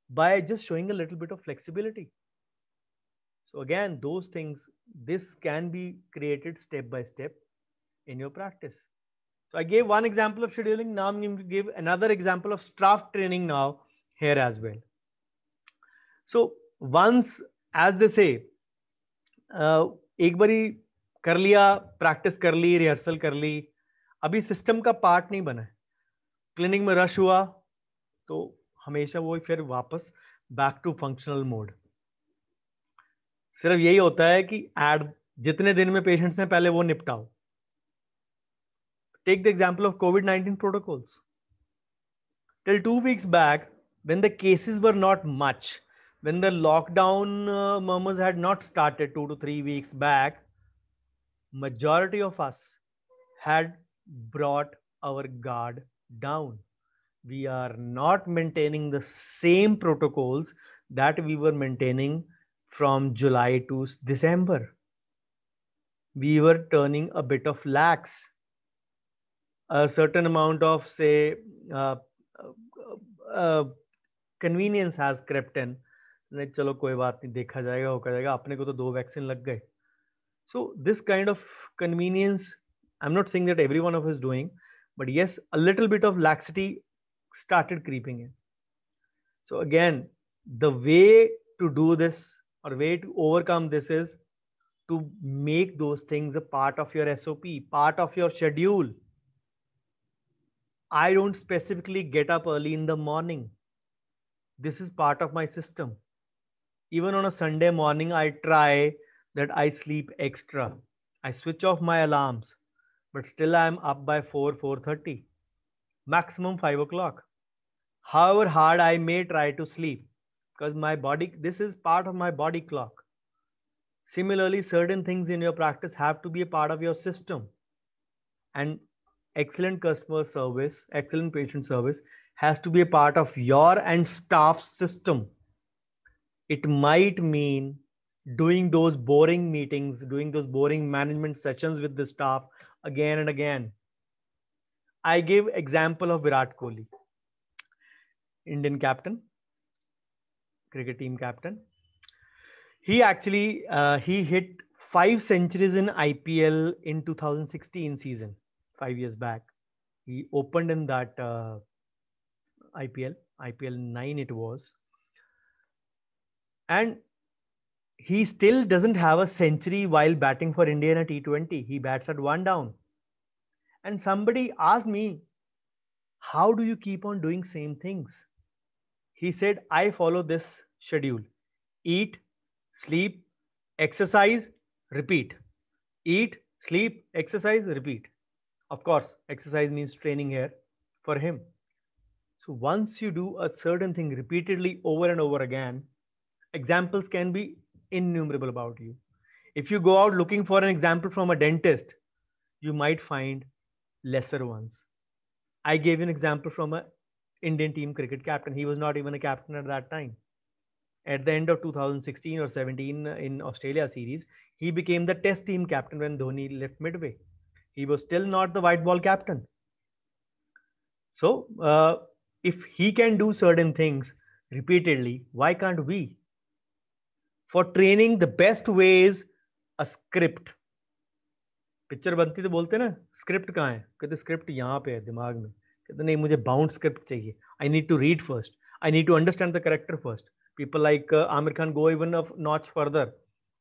Speaker 1: by just showing a little bit of flexibility. So again, those things, this can be created step by step in your practice. So I gave one example of scheduling. Now I'm going to give another example of staff training now here as well. So once, as they say, एक बारी कर लिया, practice कर ली, rehearsal कर ली, अभी system का part नहीं बना है, क्लिनिक में रश हुआ तो हमेशा वो फिर वापस बैक टू फंक्शनल मोड. सिर्फ यही होता है कि एड जितने दिन में पेशेंट्स हैं पहले वो निपटाओ. Take the example of COVID-19 protocols. Till 2 weeks back, when the cases were not much, when the lockdown murmurs had not started 2 to 3 weeks back, majority of us had brought our guard down. We are not maintaining the same protocols that we were maintaining from July to December. We were turning a bit of lax. A certain amount of, say, convenience has crept in. नहीं चलो कोई बात नहीं, देखा जाएगा, होकर जाएगा, अपने को तो 2 वैक्सीन लग गए. So this kind of convenience, I'm not saying that every one of us is doing, but yes, a little bit of laxity started creeping in. So again, the way to do this or way to overcome this is to make those things a part of your SOP, part of your schedule. I don't specifically get up early in the morning. This is part of my system. Even on a Sunday morning, I try that I sleep extra. I switch off my alarms, but still I'm up by 4:30. maximum 5 o'clock. However hard I may try to sleep, because my body, this is part of my body clock. Similarly, certain things in your practice have to be a part of your system. And excellent customer service, excellent patient service has to be a part of your and staff system. It might mean doing those boring meetings, doing those boring management sessions with the staff again and again. I give example of Virat Kohli, Indian captain, cricket team captain. He actually he hit 5 centuries in IPL in 2016 season, 5 years back. He opened in that IPL 9 it was, and he still doesn't have a century while batting for India in a T20. He bats at one down. And somebody asked me, how do you keep on doing same things? He said, I follow this schedule: eat, sleep, exercise, repeat. Eat, sleep, exercise, repeat. Of course, exercise means training here for him. So once you do a certain thing repeatedly over and over again, examples can be innumerable about you. If you go out looking for an example from a dentist, you might find lesser ones. I gave you an example from a Indian team cricket captain. He was not even a captain at that time. At the end of 2016 or 17 in Australia series, he became the test team captain when Dhoni left midway. He was still not the white ball captain. So if he can do certain things repeatedly, why can't we? For training, the best way is a script. Picture बनती तो बोलते ना script कहाँ है, कहते script यहाँ पे है दिमाग में, कहते नहीं मुझे बाउंड स्क्रिप्ट चाहिए, I need to read first, I need to understand the character first. People like Aamir Khan go even a notch further,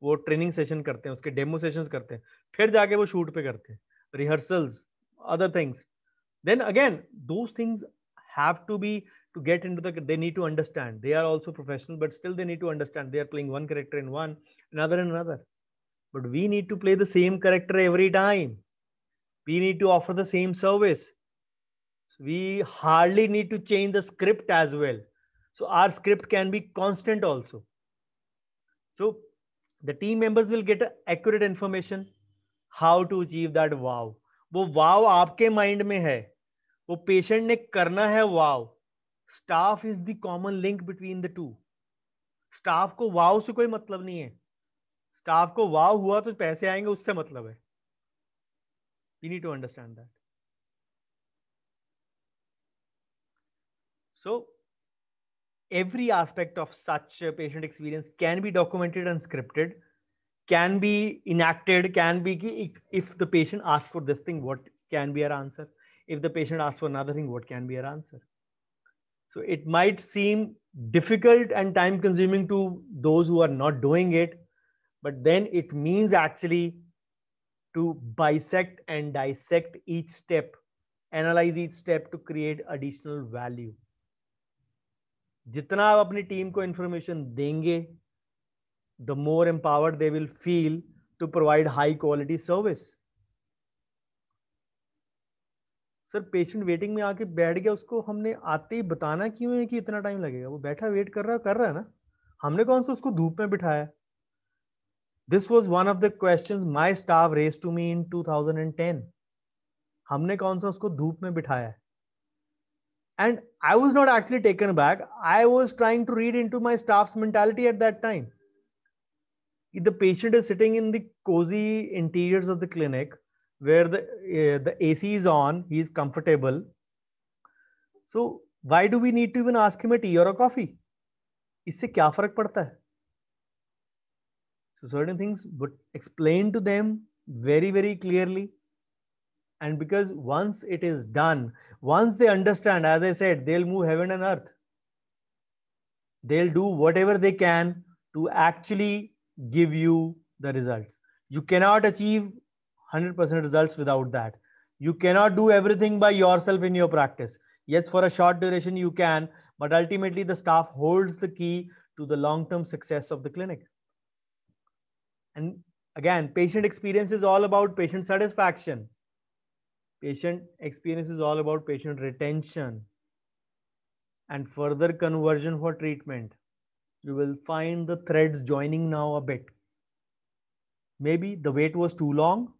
Speaker 1: वो ट्रेनिंग सेशन करते हैं, उसके डेमो सेशंस करते हैं, फिर जाके वो शूट पे करते हैं, rehearsals, other things. Then again, those things have to be, to get into the, they need to understand. They are also professional, but still they need to understand. They are playing one character in one, another in another. But we need to play the same character every time. We need to offer the same service. We hardly need to change the script as well. So our script can be constant also. So the team members will get accurate information how to achieve that wow. वो wow आपके mind में है, वो patient ने करना है wow. Staff is the common link between the two. Staff को wow से कोई मतलब नहीं है. स्टाफ को वाव हुआ तो पैसे आएंगे, उससे मतलब है. You need to understand that. So every aspect of such a patient experience can be documented and scripted, can be enacted, can be, if the patient asks for this thing, what can be our answer? If the patient asks for another thing, what can be our answer? So it might seem difficult and time consuming to those who are not doing it, but then it means actually to bisect and dissect each step, analyze each step to create additional value. जितना आप अपनी team को information देंगे, the more empowered they will feel to provide high quality service. Sir patient waiting में आके बैठ गया, उसको हमने आते ही बताना क्यों है कि इतना टाइम लगेगा? वो बैठा वेट कर रहा है ना, हमने कौन सा उसको धूप में बिठाया? This was one of the questions my staff raised to me in 2010. हमने कौन सा उसको धूप में बिठाया? And I was not actually taken aback. I was trying to read into my staff's mentality at that time. If the patient is sitting in the cozy interiors of the clinic where the AC is on, he is comfortable. So why do we need to even ask him a tea or a coffee? इससे क्या फर्क पड़ता है? So certain things would explain to them very, very clearly. And because once it is done, once they understand, as I said, they'll move heaven and earth. They'll do whatever they can to actually give you the results. You cannot achieve 100% results without that. You cannot do everything by yourself in your practice. Yes, for a short duration you can, but ultimately the staff holds the key to the long-term success of the clinic. And again, patient experience is all about patient satisfaction. Patient experience is all about patient retention and further conversion for treatment. You will find the threads joining now a bit. Maybe the wait was too long,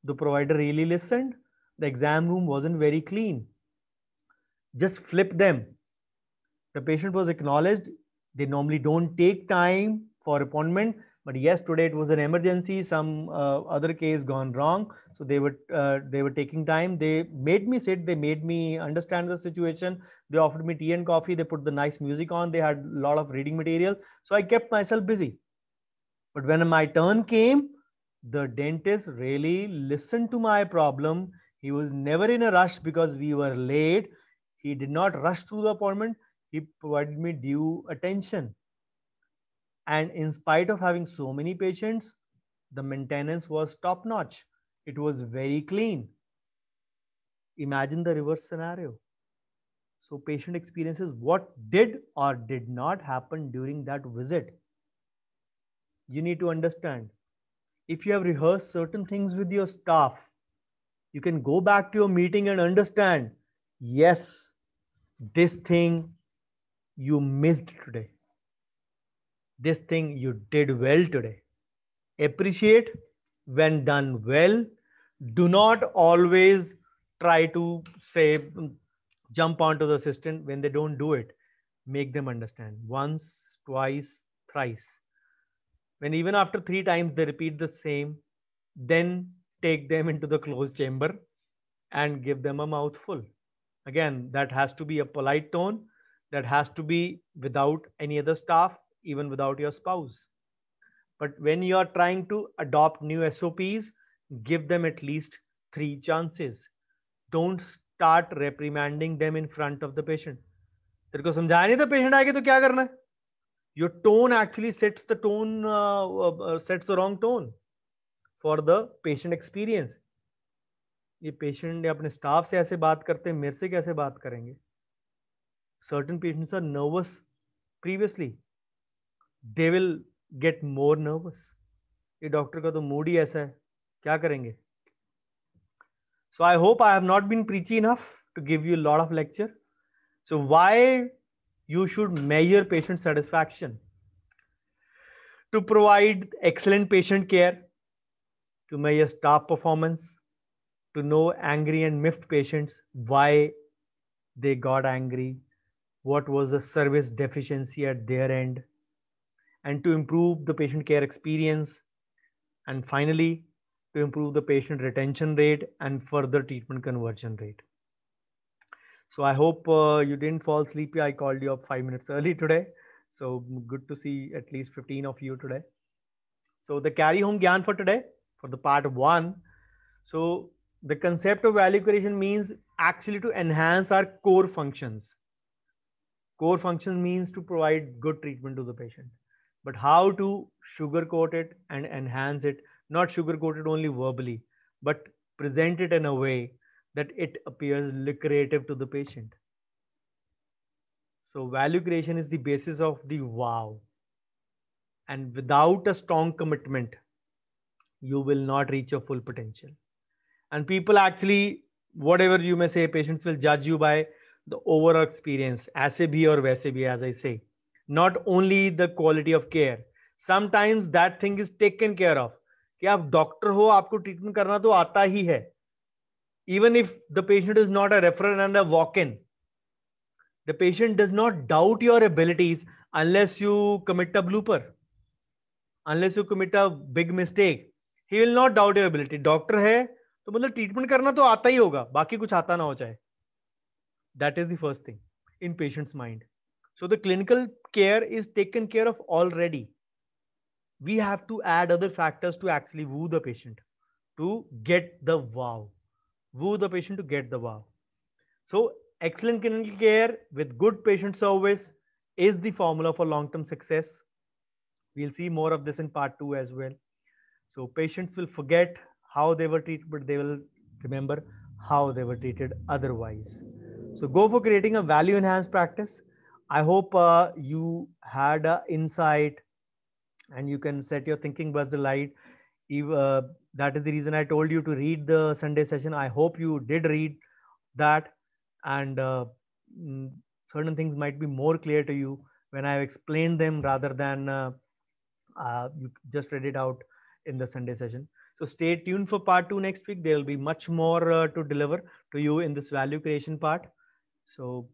Speaker 1: the provider really listened, the exam room wasn't very clean. Just flip them. The patient was acknowledged. They normally don't take time for appointment, but yes, today it was an emergency, some other case gone wrong, so they were taking time. They made me sit, they made me understand the situation, they offered me tea and coffee, they put the nice music on, they had a lot of reading material, so I kept myself busy. But when my turn came, the dentist really listened to my problem. He was never in a rush because we were late. He did not rush through the appointment. He provided me due attention. And in spite of having so many patients, the maintenance was top notch. It was very clean. Imagine the reverse scenario. So, patient experiences what did or did not happen during that visit. You need to understand. If you have rehearsed certain things with your staff, you can go back to your meeting and understand, yes, this thing you missed today. This thing you did well today. Appreciate when done well. Do not always try to say, jump onto the assistant when they don't do it. Make them understand once, twice, thrice. When even after 3 times they repeat the same, then take them into the closed chamber and give them a mouthful. Again, that has to be a polite tone, that has to be without any other staff, even without your spouse. But when you are trying to adopt new SOPs, give them at least 3 chances. Don't start reprimanding them in front of the patient. तेरे को समझाया नहीं था patient आएगा तो क्या करना है? Your tone actually sets the sets the wrong tone for the patient experience. ये पेशेंट अपने स्टाफ से ऐसे बात करते हैं, मेरे से कैसे बात करेंगे? Certain patients are nervous previously. They will get more nervous. ये डॉक्टर का तो मूड ही ऐसा है, क्या करेंगे? So I hope I have not been preachy enough to give you a lot of lecture. So why you should measure patient satisfaction? To provide excellent patient care, to measure staff performance, to know angry and miffed patients, why they got angry, what was the service deficiency at their end, and to improve the patient care experience, and finally, to improve the patient retention rate and further treatment conversion rate. So I hope you didn't fall sleepy. I called you up 5 minutes early today. So good to see at least 15 of you today. So the carry home gyan for today, for the part 1. So the concept of value creation means actually to enhance our core functions. Core function means to provide good treatment to the patient. But how to sugarcoat it and enhance it, not sugarcoat it only verbally, but present it in a way that it appears lucrative to the patient. So value creation is the basis of the wow. And without a strong commitment, you will not reach your full potential. And people actually, whatever you may say, patients will judge you by the overall experience, aise bhi aur waise bhi, as I say. Not only the quality of care. Sometimes that thing is taken care of. कि आप doctor हो, आपको treatment करना तो आता ही है. Even if the patient is not a referral and a walk-in, the patient does not doubt your abilities unless you commit a blooper, unless you commit a big mistake. He will not doubt your ability. Doctor है तो मतलब treatment करना तो आता ही होगा, बाकी कुछ आता ना हो चाहे. That is the first thing in patient's mind. So the clinical care is taken care of already. We have to add other factors to actually woo the patient, to get the wow. Woo the patient to get the wow. So excellent clinical care with good patient service is the formula for long-term success. We'll see more of this in part 2 as well. So patients will forget how they were treated, but they will remember how they were treated otherwise. So go for creating a value enhanced practice. I hope you had an insight and you can set your thinking buzz alight. That is the reason I told you to read the Sunday session. I hope you did read that, and certain things might be more clear to you when I have explained them rather than you just read it out in the Sunday session. So stay tuned for part 2 next week. There will be much more to deliver to you in this value creation part. So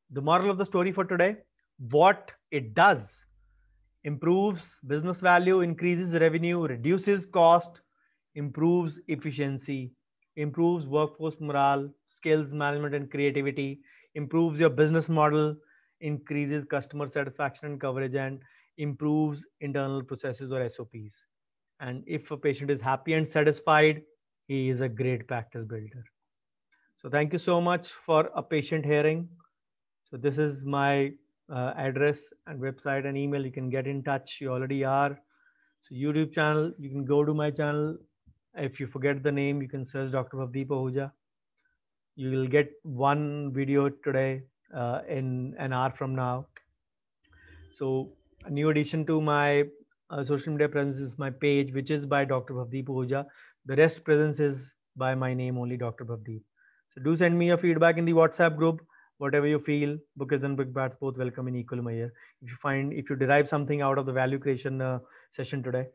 Speaker 1: the moral of the story for today, what it does: improves business value, increases revenue, reduces cost, improves efficiency, improves workforce morale, skills management and creativity, improves your business model, increases customer satisfaction and coverage, and improves internal processes or SOPs. And if a patient is happy and satisfied, he is a great practice builder. So thank you so much for a patient hearing. So this is my address and website and email. You can get in touch. You already are. So YouTube channel, you can go to my channel. If you forget the name, you can search Dr. Bhavdeep Ahuja. You will get one video today in an hour from now. So a new addition to my social media presence is my page, which is by Dr. Bhavdeep Ahuja. The rest presence is by my name only, Dr. Bhavdeep. So do send me your feedback in the WhatsApp group. Whatever you feel, bookers and book bats both welcome in equal measure. If you derive something out of the value creation session today.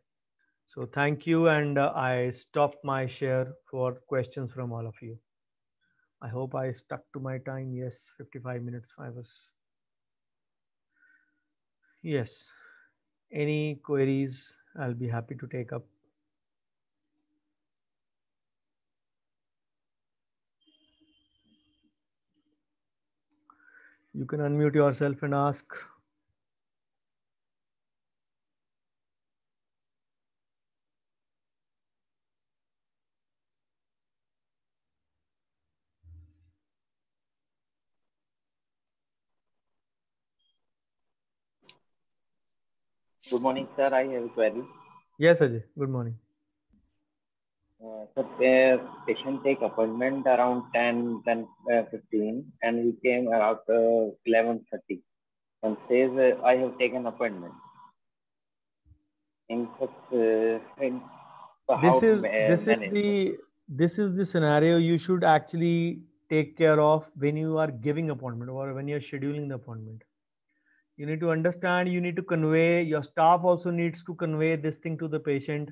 Speaker 1: So thank you, and I stopped my share for questions from all of you. I hope I stuck to my time. Yes, 55 minutes. I was. Yes. Any queries, I'll be happy to take up. You can unmute yourself and ask.
Speaker 2: Good morning, sir. I have a query.
Speaker 1: Yes, Ajay. Good morning.
Speaker 2: Sir, patient take appointment around 10:15, and we came around 11:30, and says I have taken appointment. In such, how to manage?
Speaker 1: This is the scenario you should actually take care of when you are giving appointment or when you're scheduling the appointment. You need to understand, you need to convey, your staff also needs to convey this thing to the patient,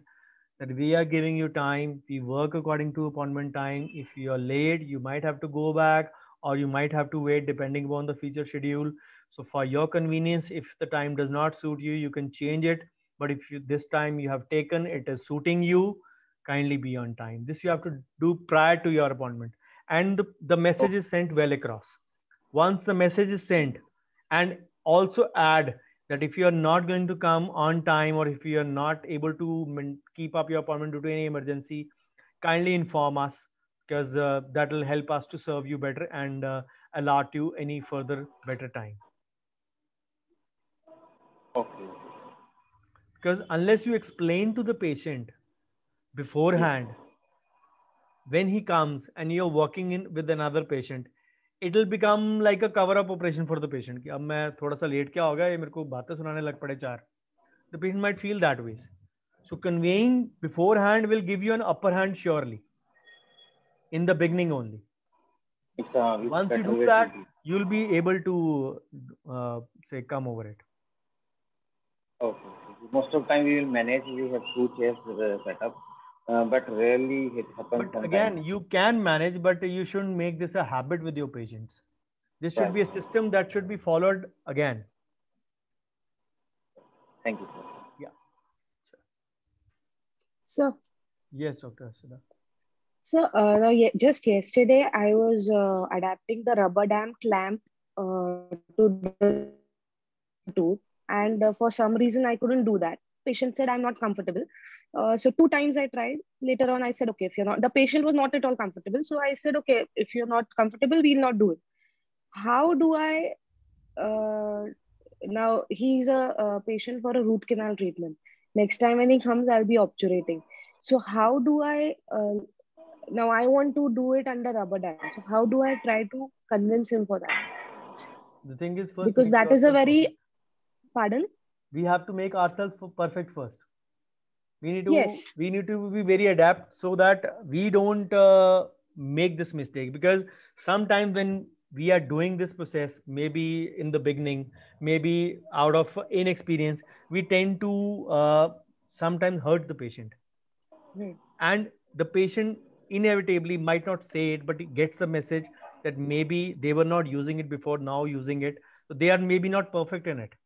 Speaker 1: that we are giving you time, we work according to appointment time. If you are late, you might have to go back, or you might have to wait depending upon the future schedule. So for your convenience, if the time does not suit you, you can change it. But if you, this time you have taken, it is suiting you, kindly be on time. This you have to do prior to your appointment. And the message is sent well across. Once the message is sent, and also add that if you are not going to come on time, or if you are not able to keep up your appointment due to any emergency, kindly inform us, because that will help us to serve you better and allot you any further better time.
Speaker 2: Okay.
Speaker 1: Because unless you explain to the patient beforehand, when he comes and you're working in with another patient, it will become like a cover up operation for the patient कि अब मैं थोड़ा सा late क्या हो गया, ये मेरे को बातें सुनाने लग पड़े चार. The patient might feel that way. So conveying beforehand will give you an upper hand surely in the beginning only. Once you do that, you'll be able to say come over it.
Speaker 2: Okay. Most of the time we will manage. We have 2 chairs set up, but rarely it happens.
Speaker 1: But again, you can manage, but you shouldn't make this a habit with your patients. This should be a system that should be followed again.
Speaker 2: Thank you, sir.
Speaker 1: Yeah.
Speaker 3: Sir.
Speaker 1: Yes, Dr. Asada.
Speaker 3: So just yesterday I was adapting the rubber dam clamp to the tooth, and for some reason I couldn't do that. Patient said I'm not comfortable. So 2 times I tried. Later on I said, okay, if you're not, the patient was not at all comfortable. So I said, okay, if you're not comfortable, we'll not do it. How do I, now he's a patient for a root canal treatment. Next time when he comes, I'll be obturating. So how do I, now I want to do it under rubber dam. So how do I try to convince him for that?
Speaker 1: The thing is, first,
Speaker 3: because that is a very, pardon?
Speaker 1: We have to make ourselves perfect first
Speaker 3: Yes.
Speaker 1: We need to be very adept so that we don't make this mistake, because sometimes when we are doing this process, maybe in the beginning, maybe out of inexperience, we tend to sometimes hurt the patient,
Speaker 3: Hmm.
Speaker 1: and the patient inevitably might not say it, but it gets the message that maybe they were not using it before, now using it, so they are maybe not perfect in it.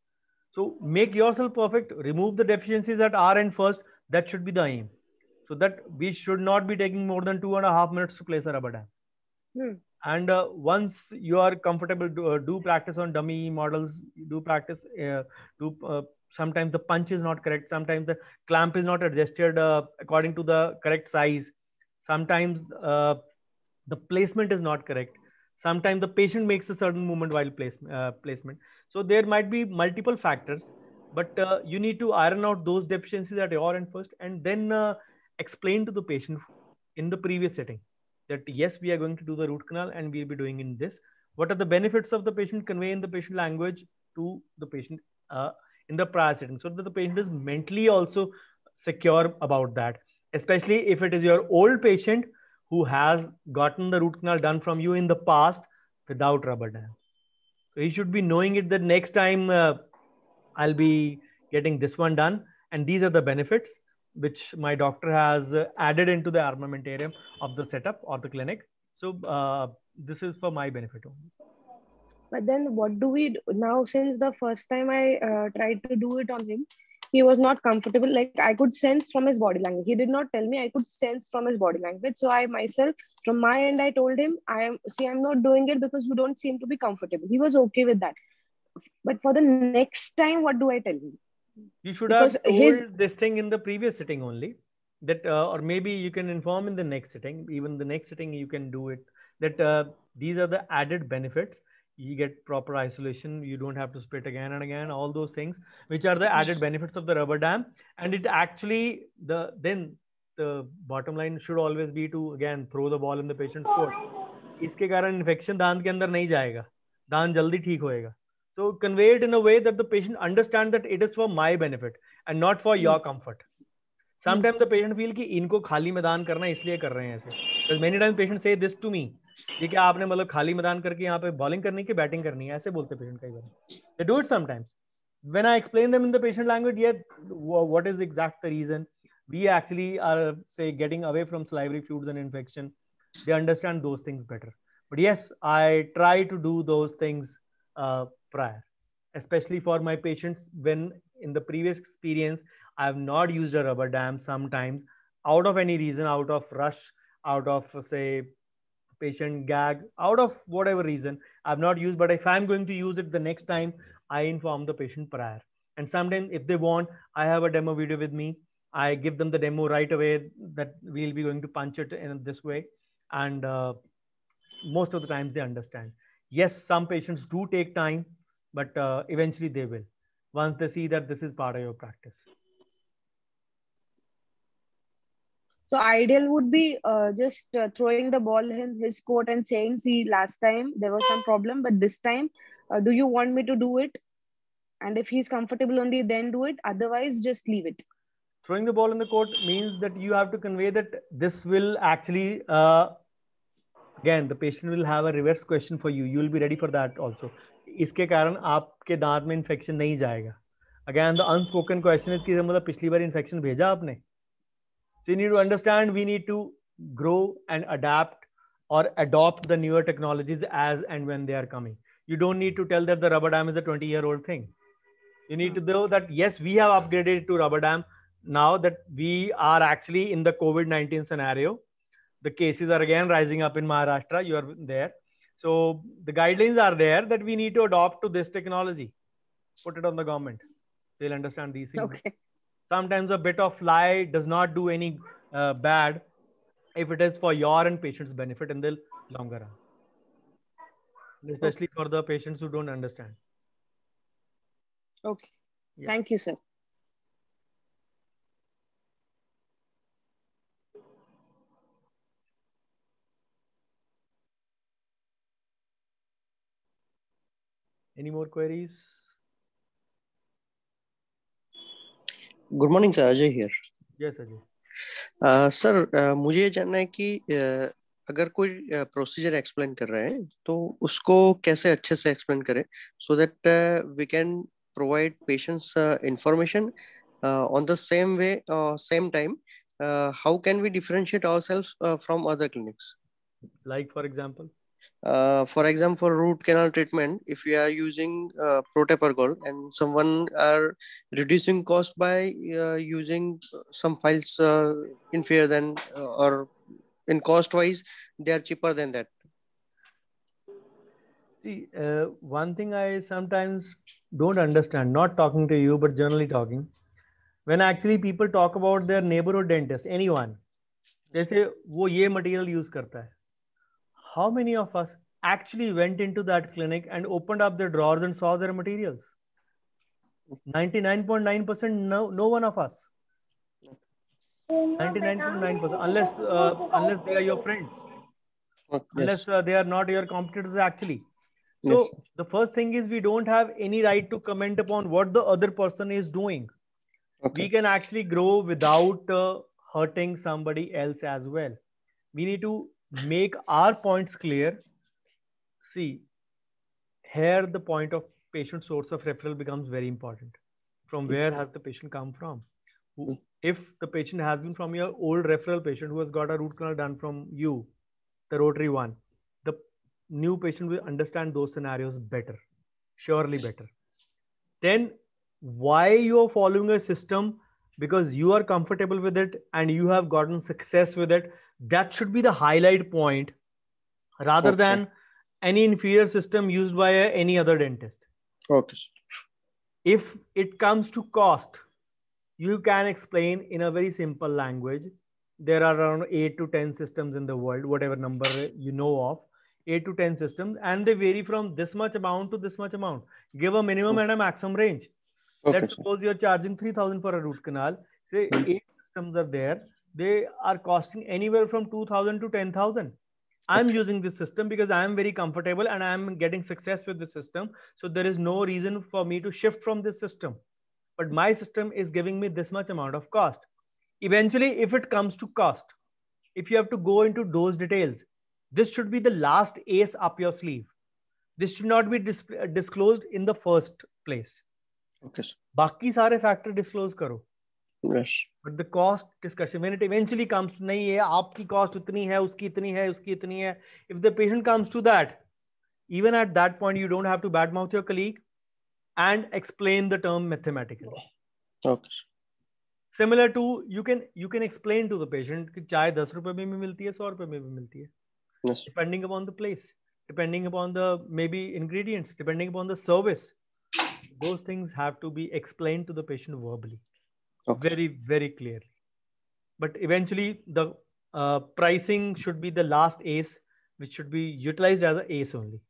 Speaker 1: So make yourself perfect, remove the deficiencies that are in first. That should be the aim. So that we should not be taking more than 2.5 minutes to place a rubber dam.
Speaker 3: Hmm.
Speaker 1: And once you are comfortable, do practice on dummy models, do practice, do sometimes the punch is not correct, sometimes the clamp is not adjusted according to the correct size, sometimes the placement is not correct, sometimes the patient makes a certain movement while placement. So there might be multiple factors, but you need to iron out those deficiencies at your end first, and then explain to the patient in the previous setting that yes, we are going to do the root canal and we'll be doing in this. What are the benefits of the patient? Convey in the patient language to the patient uh, in the prior setting, so that the patient is mentally also secure about that. Especially if it is your old patient who has gotten the root canal done from you in the past without rubber dam. So he should be knowing it that next time I'll be getting this one done, and these are the benefits which my doctor has added into the armamentarium of the setup or the clinic. So this is for my benefit only.
Speaker 3: But then what do we do now? Since the first time I tried to do it on him, he was not comfortable. Like I could sense from his body language. He did not tell me. I could sense from his body language. So I myself, from my end, I told him, I'm not doing it because you don't seem to be comfortable. He was okay with that. But for the next time, what do I tell him?
Speaker 1: You should
Speaker 3: Because
Speaker 1: have
Speaker 3: his
Speaker 1: told this thing in the previous sitting only, that or maybe you can inform in the next sitting, even the next sitting you can do it, that these are the added benefits. You get proper isolation, you don't have to spit again and again, all those things which are the added benefits of the rubber dam. And it actually, the bottom line should always be to again throw the ball in the patient's court. इसके कारण infection दांत के अंदर नहीं जाएगा, दांत जल्दी ठीक होएगा. So convey it in a way that the patient understand that it is for my benefit and not for your comfort. Sometimes the patient feel कि इनको खाली मैदान करना इसलिए कर रहे हैं ऐसे. Because many times patient say this to me, ये क्या आपने मतलब खाली मैदान करके यहाँ पे बॉलिंग करनी कि बैटिंग करनी है, ऐसे बोलते पेशेंट कई बार. They do it sometimes. When I explain them in the patient language, yeah, what is exact the reason? We actually are say getting away from salivary fluids and infection. They understand those things better. But yes, I try to do those things prior, especially for my patients when in the previous experience I have not used a rubber dam sometimes out of any reason, out of rush, out of say patient gag, out of whatever reason I've not used. But if I'm going to use it the next time, I inform the patient prior. And sometimes if they want, I have a demo video with me. I give them the demo right away that we'll be going to punch it in this way. And most of the times they understand. Yes, some patients do take time, but eventually they will once they see that this is part of your practice.
Speaker 3: So ideal would be just throwing the ball in his court and saying, "See, last time there was some problem, but this time, do you want me to do it?" And if he's comfortable only, then do it. Otherwise, just leave it.
Speaker 1: Throwing the ball in the court means that you have to convey that this will actually again the patient will have a reverse question for you. You will be ready for that also. इसके कारण आपके दांत में infection नहीं जाएगा. Again, the unspoken question is कि मतलब पिछली बार इन्फेक्शन भेजा आपने. So you need to understand we need to grow and adapt or adopt the newer technologies as and when they are coming. You don't need to tell that the rubber dam is a 20-year-old thing. You need to know that yes, we have upgraded to rubber dam now that we are actually in the COVID-19 scenario. The cases are again rising up in Maharashtra. You are there. So the guidelines are there that we need to adopt to this technology. Put it on the government. They'll understand these things.
Speaker 3: Okay.
Speaker 1: Sometimes a bit of lie does not do any bad if it is for your and patient's benefit in the longer run. Especially for the patients who don't understand.
Speaker 3: Okay.
Speaker 1: Yeah.
Speaker 3: Thank you, sir.
Speaker 1: Any more queries?
Speaker 4: Good morning, sir. Ajay here.
Speaker 1: Yes, Ajay.
Speaker 4: Sir मुझे ये जानना है कि अगर कोई procedure explain कर रहा है तो उसको कैसे अच्छे से एक्सप्लेन करें so that we can provide patients information on the same way same time how can we differentiate ourselves from other clinics
Speaker 1: Like for example.
Speaker 4: for example, for root canal treatment, if we are using protepergol and someone are reducing cost by using some files inferior than or in cost wise they are cheaper than that.
Speaker 1: See, one thing I sometimes don't understand, not talking to you, but generally talking, when actually people talk about their neighborhood dentist, anyone, they say, वो ये material use करता है. How many of us actually went into that clinic and opened up their drawers and saw their materials? 99.9%, no one of us. 99.9%, unless they are your friends, unless they are not your competitors actually. So
Speaker 4: Yes,
Speaker 1: the first thing is we don't have any right to comment upon what the other person is doing.
Speaker 4: okay.
Speaker 1: We can actually grow without hurting somebody else as well. We need to make our points clear. See, here the point of patient source of referral becomes very important. From where has the patient come from? If the patient has been from your old referral patient who has got a root canal done from you, the rotary one, the new patient will understand those scenarios better, surely better. Then why you are following a system? Because you are comfortable with it and you have gotten success with it. That should be the highlight point rather
Speaker 4: Okay.
Speaker 1: than any inferior system used by any other dentist.
Speaker 4: Okay.
Speaker 1: If it comes to cost, you can explain in a very simple language. There are around 8 to 10 systems in the world, whatever number you know of, 8 to 10 systems, and they vary from this much amount to this much amount. Give a minimum and a maximum range.
Speaker 4: Okay,
Speaker 1: Let's suppose you're charging 3,000 for a root canal. Say 8 systems are there. They are costing anywhere from 2,000 to 10,000. I'm using this system because I'm very comfortable and I'm getting success with the system. So there is no reason for me to shift from this system. But my system is giving me this much amount of cost. Eventually, if it comes to cost, if you have to go into those details, this should be the last ace up your sleeve. This should not be disclosed in the first place.
Speaker 4: Okay.
Speaker 1: बाकी सारे factor disclose करो.
Speaker 4: Yes.
Speaker 1: But the cost discussion, when it eventually comes to नहीं है आपकी cost उतनी है उसकी इतनी है उसकी इतनी है, if the patient comes to that, even at that point you don't have to badmouth your colleague and explain the term mathematically.
Speaker 4: Okay.
Speaker 1: Similar to you can explain to the patient कि चाय 10 रुपए में भी मिलती है 100 रुपए में भी मिलती है.
Speaker 4: Yes.
Speaker 1: Depending upon the place, depending upon the maybe ingredients, depending upon the service, those things have to be explained to the patient verbally.
Speaker 4: Okay.
Speaker 1: Very, very clearly. But eventually, the pricing should be the last ace, which should be utilized as an ace only.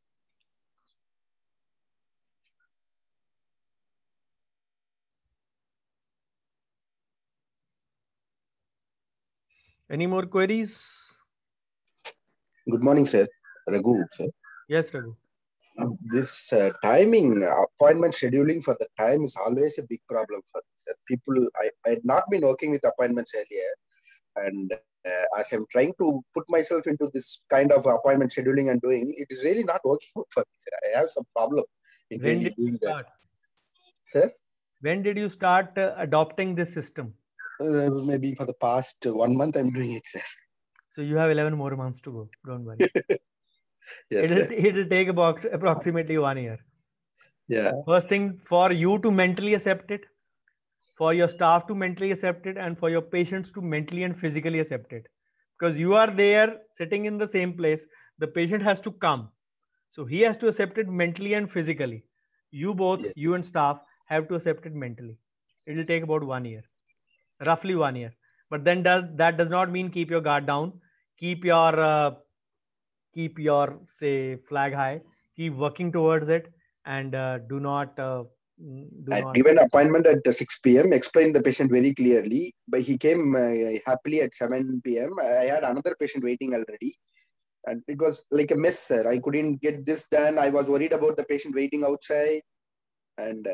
Speaker 1: Any more queries?
Speaker 5: Good morning, sir. Raghu, sir.
Speaker 1: Yes, Raghu.
Speaker 5: This timing, appointment scheduling for the time is always a big problem for me, sir. People, I had not been working with appointments earlier, and as I'm trying to put myself into this kind of appointment scheduling and doing, it is really not working out for me, sir. I have some problem in
Speaker 1: When
Speaker 5: really
Speaker 1: did you
Speaker 5: doing
Speaker 1: start?
Speaker 5: that. Sir?
Speaker 1: When did you start adopting this system?
Speaker 5: Maybe for the past 1 month, I'm doing it, sir.
Speaker 1: So you have 11 more months to go. Don't worry.
Speaker 5: Yes,
Speaker 1: It'll take about approximately 1 year.
Speaker 5: Yeah.
Speaker 1: First thing, for you to mentally accept it, for your staff to mentally accept it, and for your patients to mentally and physically accept it. Because you are there sitting in the same place, the patient has to come. So he has to accept it mentally and physically. You both,
Speaker 5: Yes.
Speaker 1: you and staff, have to accept it mentally. It will take about 1 year, roughly 1 year. But then that does not mean keep your guard down, keep your say flag high, keep working towards it, and do not.
Speaker 5: I given appointment at 6 p.m. Explained the patient very clearly, but he came happily at 7 p.m. I had another patient waiting already, and it was like a mess, sir. I couldn't get this done. I was worried about the patient waiting outside, and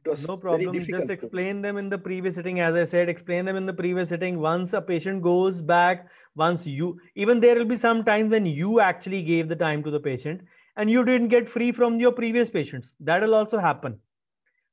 Speaker 5: It was
Speaker 1: No
Speaker 5: very
Speaker 1: problem.
Speaker 5: difficult.
Speaker 1: Just explain them in the previous sitting. As I said, explain them in the previous sitting. Once a patient goes back, once you, even there will be some time when you actually gave the time to the patient and you didn't get free from your previous patients. That will also happen.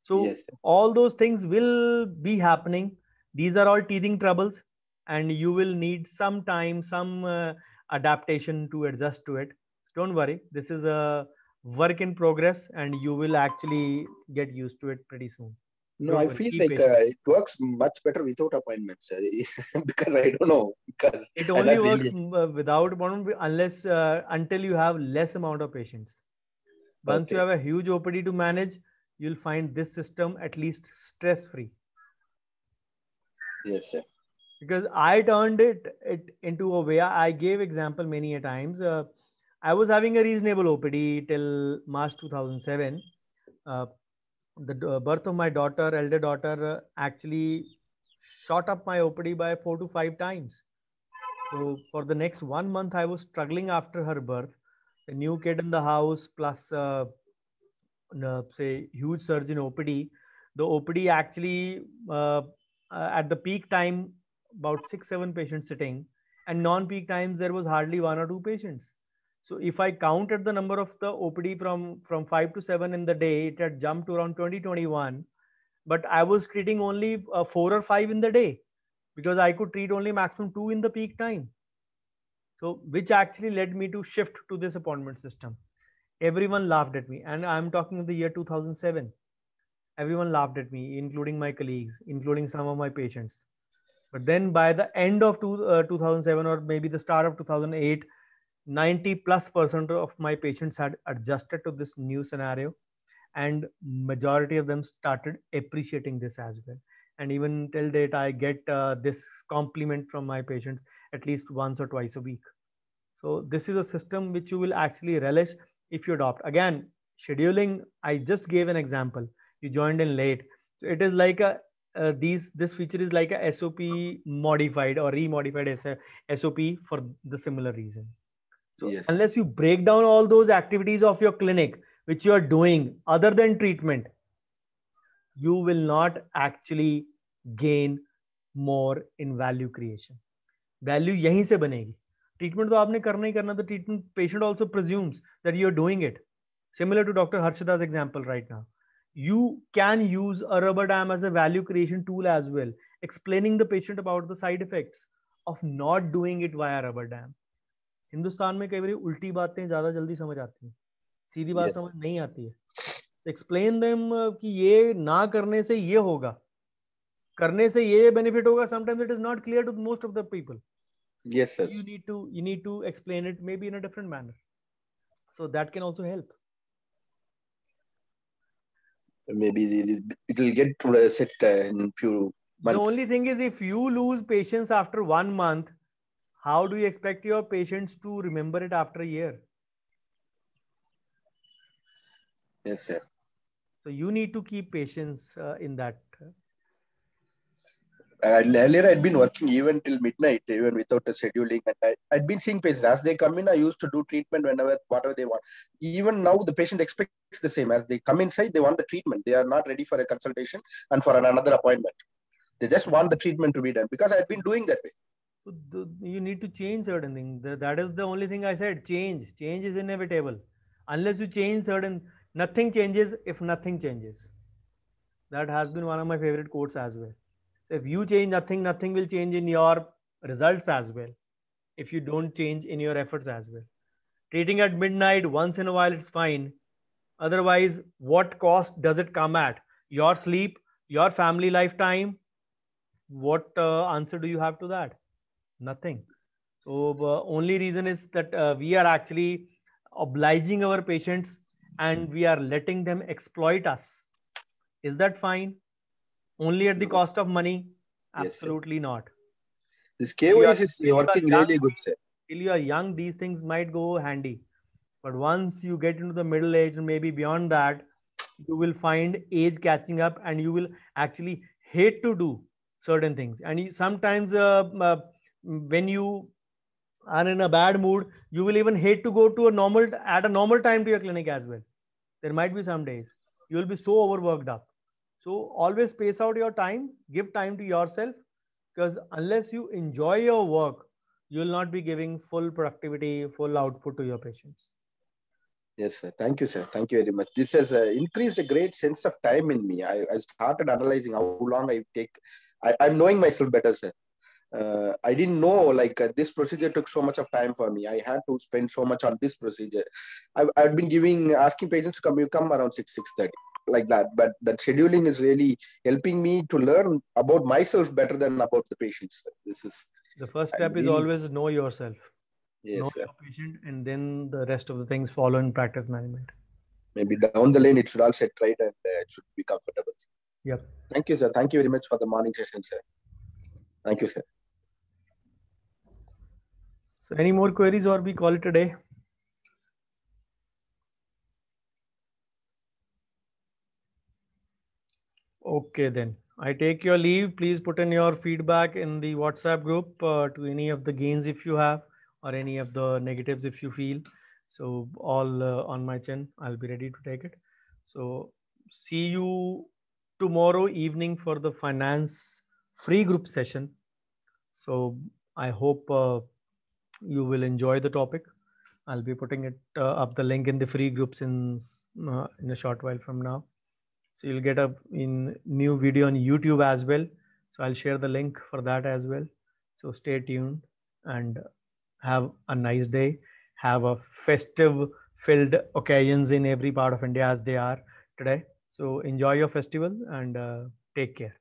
Speaker 1: So
Speaker 5: Yes, sir.
Speaker 1: all those things will be happening. These are all teething troubles and you will need some time, some adaptation to adjust to it. So don't worry. This is a work in progress and you will actually get used to it pretty soon.
Speaker 5: No,
Speaker 1: Don't
Speaker 5: I
Speaker 1: worry.
Speaker 5: feel
Speaker 1: Keep
Speaker 5: like
Speaker 1: patient.
Speaker 5: it works much better without appointment, sir. Because I don't know. Because
Speaker 1: It
Speaker 5: I'm
Speaker 1: only
Speaker 5: not
Speaker 1: works
Speaker 5: really.
Speaker 1: without appointment unless until you have less amount of patients. Once you
Speaker 5: Okay.
Speaker 1: have a huge OPD to manage, you'll find this system at least stress free.
Speaker 5: Yes, sir.
Speaker 1: Because I turned it into a way. I gave example many a times. I was having a reasonable OPD till March 2007. Uh, the birth of my daughter, elder daughter, actually shot up my OPD by 4 to 5 times. So for the next 1 month, I was struggling after her birth. A new kid in the house, plus say huge surge in OPD. The OPD actually at the peak time about 6-7 patients sitting, and non-peak times there was hardly 1 or 2 patients. So if I counted the number of the OPD from 5 to 7 in the day, it had jumped to around 20-21. But I was treating only 4 or 5 in the day because I could treat only maximum 2 in the peak time. So which actually led me to shift to this appointment system. Everyone laughed at me, and I'm talking of the year 2007. Everyone laughed at me, including my colleagues, including some of my patients. But then by the end of 2007 or maybe the start of 2008, 90+% of my patients had adjusted to this new scenario, and majority of them started appreciating this as well. And even till date, I get this compliment from my patients at least once or twice a week. So this is a system which you will actually relish if you adopt. Again, scheduling, I just gave an example. You joined in late. So it is like a this feature is like a SOP modified or remodified as a SOP for the similar reason. So
Speaker 5: Yes.
Speaker 1: unless you break down all those activities of your clinic which you are doing other than treatment, you will not actually gain more in value creation. Value यहीं से बनेगी. Treatment तो आपने करना ही करना. The treatment patient also presumes that you are doing it. Similar to Dr. Harshada's example right now. You can use a rubber dam as a value creation tool as well, explaining the patient about the side effects of not doing it via rubber dam. Hindustan में कई बार उल्टी बातें ज्यादा जल्दी समझ आती हैं, सीधी बात समझ नहीं आती है. एक्सप्लेन देम कि ये ना करने से ये होगा, करने से ये बेनिफिट होगा. Sometimes it is not clear to most of the people.
Speaker 5: Yes, sir.
Speaker 1: You need to explain it maybe in a different manner, so that can also help.
Speaker 5: Maybe it will get set in few months.
Speaker 1: The only thing is, if you lose patience after 1 month, how do you expect your patients to remember it after a year?
Speaker 5: Yes, sir.
Speaker 1: So you need to keep patience in that.
Speaker 5: Earlier, I'd been working even till midnight, even without a scheduling. And I'd been seeing patients as they come in. I used to do treatment whatever they want. Even now, the patient expects the same. As they come inside, they want the treatment. They are not ready for a consultation and for another appointment. They just want the treatment to be done because I'd been doing that way.
Speaker 1: So you need to change certain things. That is the only thing I said. Change is inevitable. Unless you change certain, nothing changes if nothing changes. That has been one of my favorite quotes as well. So if you change nothing, nothing will change in your results as well. If you don't change in your efforts as well. Treating at midnight once in a while, it's fine. Otherwise, what cost does it come at? Your sleep, your family lifetime. What answer do you have to that? Nothing. So the only reason is that we are actually obliging our patients and we are letting them exploit us. Is that fine? Only at the cost of money? Absolutely
Speaker 5: Yes,
Speaker 1: not.
Speaker 5: this KOS is working really good, sir.
Speaker 1: Till you are young, these things might go handy. But once you get into the middle age and maybe beyond that, you will find age catching up and you will actually hate to do certain things. And sometimes when you are in a bad mood, you will even hate to go to at a normal time to your clinic as well. There might be some days you will be so overworked up. So always space out your time, give time to yourself, because unless you enjoy your work, you will not be giving full productivity, full output to your patients.
Speaker 5: Yes, sir. Thank you, sir. Thank you very much. This has increased a great sense of time in me. I started analyzing how long I take. I'm knowing myself better, sir. I didn't know like this procedure took so much of time for me. I had to spend so much on this procedure. I've been asking patients to come. You come around 6:30 like that. But that scheduling is really helping me to learn about myself better than about the patients. This is
Speaker 1: the first step is always know yourself.
Speaker 5: Yes,
Speaker 1: know
Speaker 5: sir.
Speaker 1: your patient, and then the rest of the things follow in practice management.
Speaker 5: Maybe down the lane it should all set right and it should be comfortable.
Speaker 1: Yep.
Speaker 5: Thank you, sir. Thank you very much for the morning session, sir. Thank you, sir.
Speaker 1: So any more queries or we call it a day? Okay, then I take your leave. Please put in your feedback in the WhatsApp group to any of the gains if you have, or any of the negatives if you feel. So all on my chin, I'll be ready to take it. So see you tomorrow evening for the finance free group session. So I hope you will enjoy the topic. I'll be putting it up the link in the free groups in a short while from now. So you'll get a new video on YouTube as well. So I'll share the link for that as well. So stay tuned and have a nice day. Have a festive filled occasions in every part of India as they are today. So enjoy your festival and take care.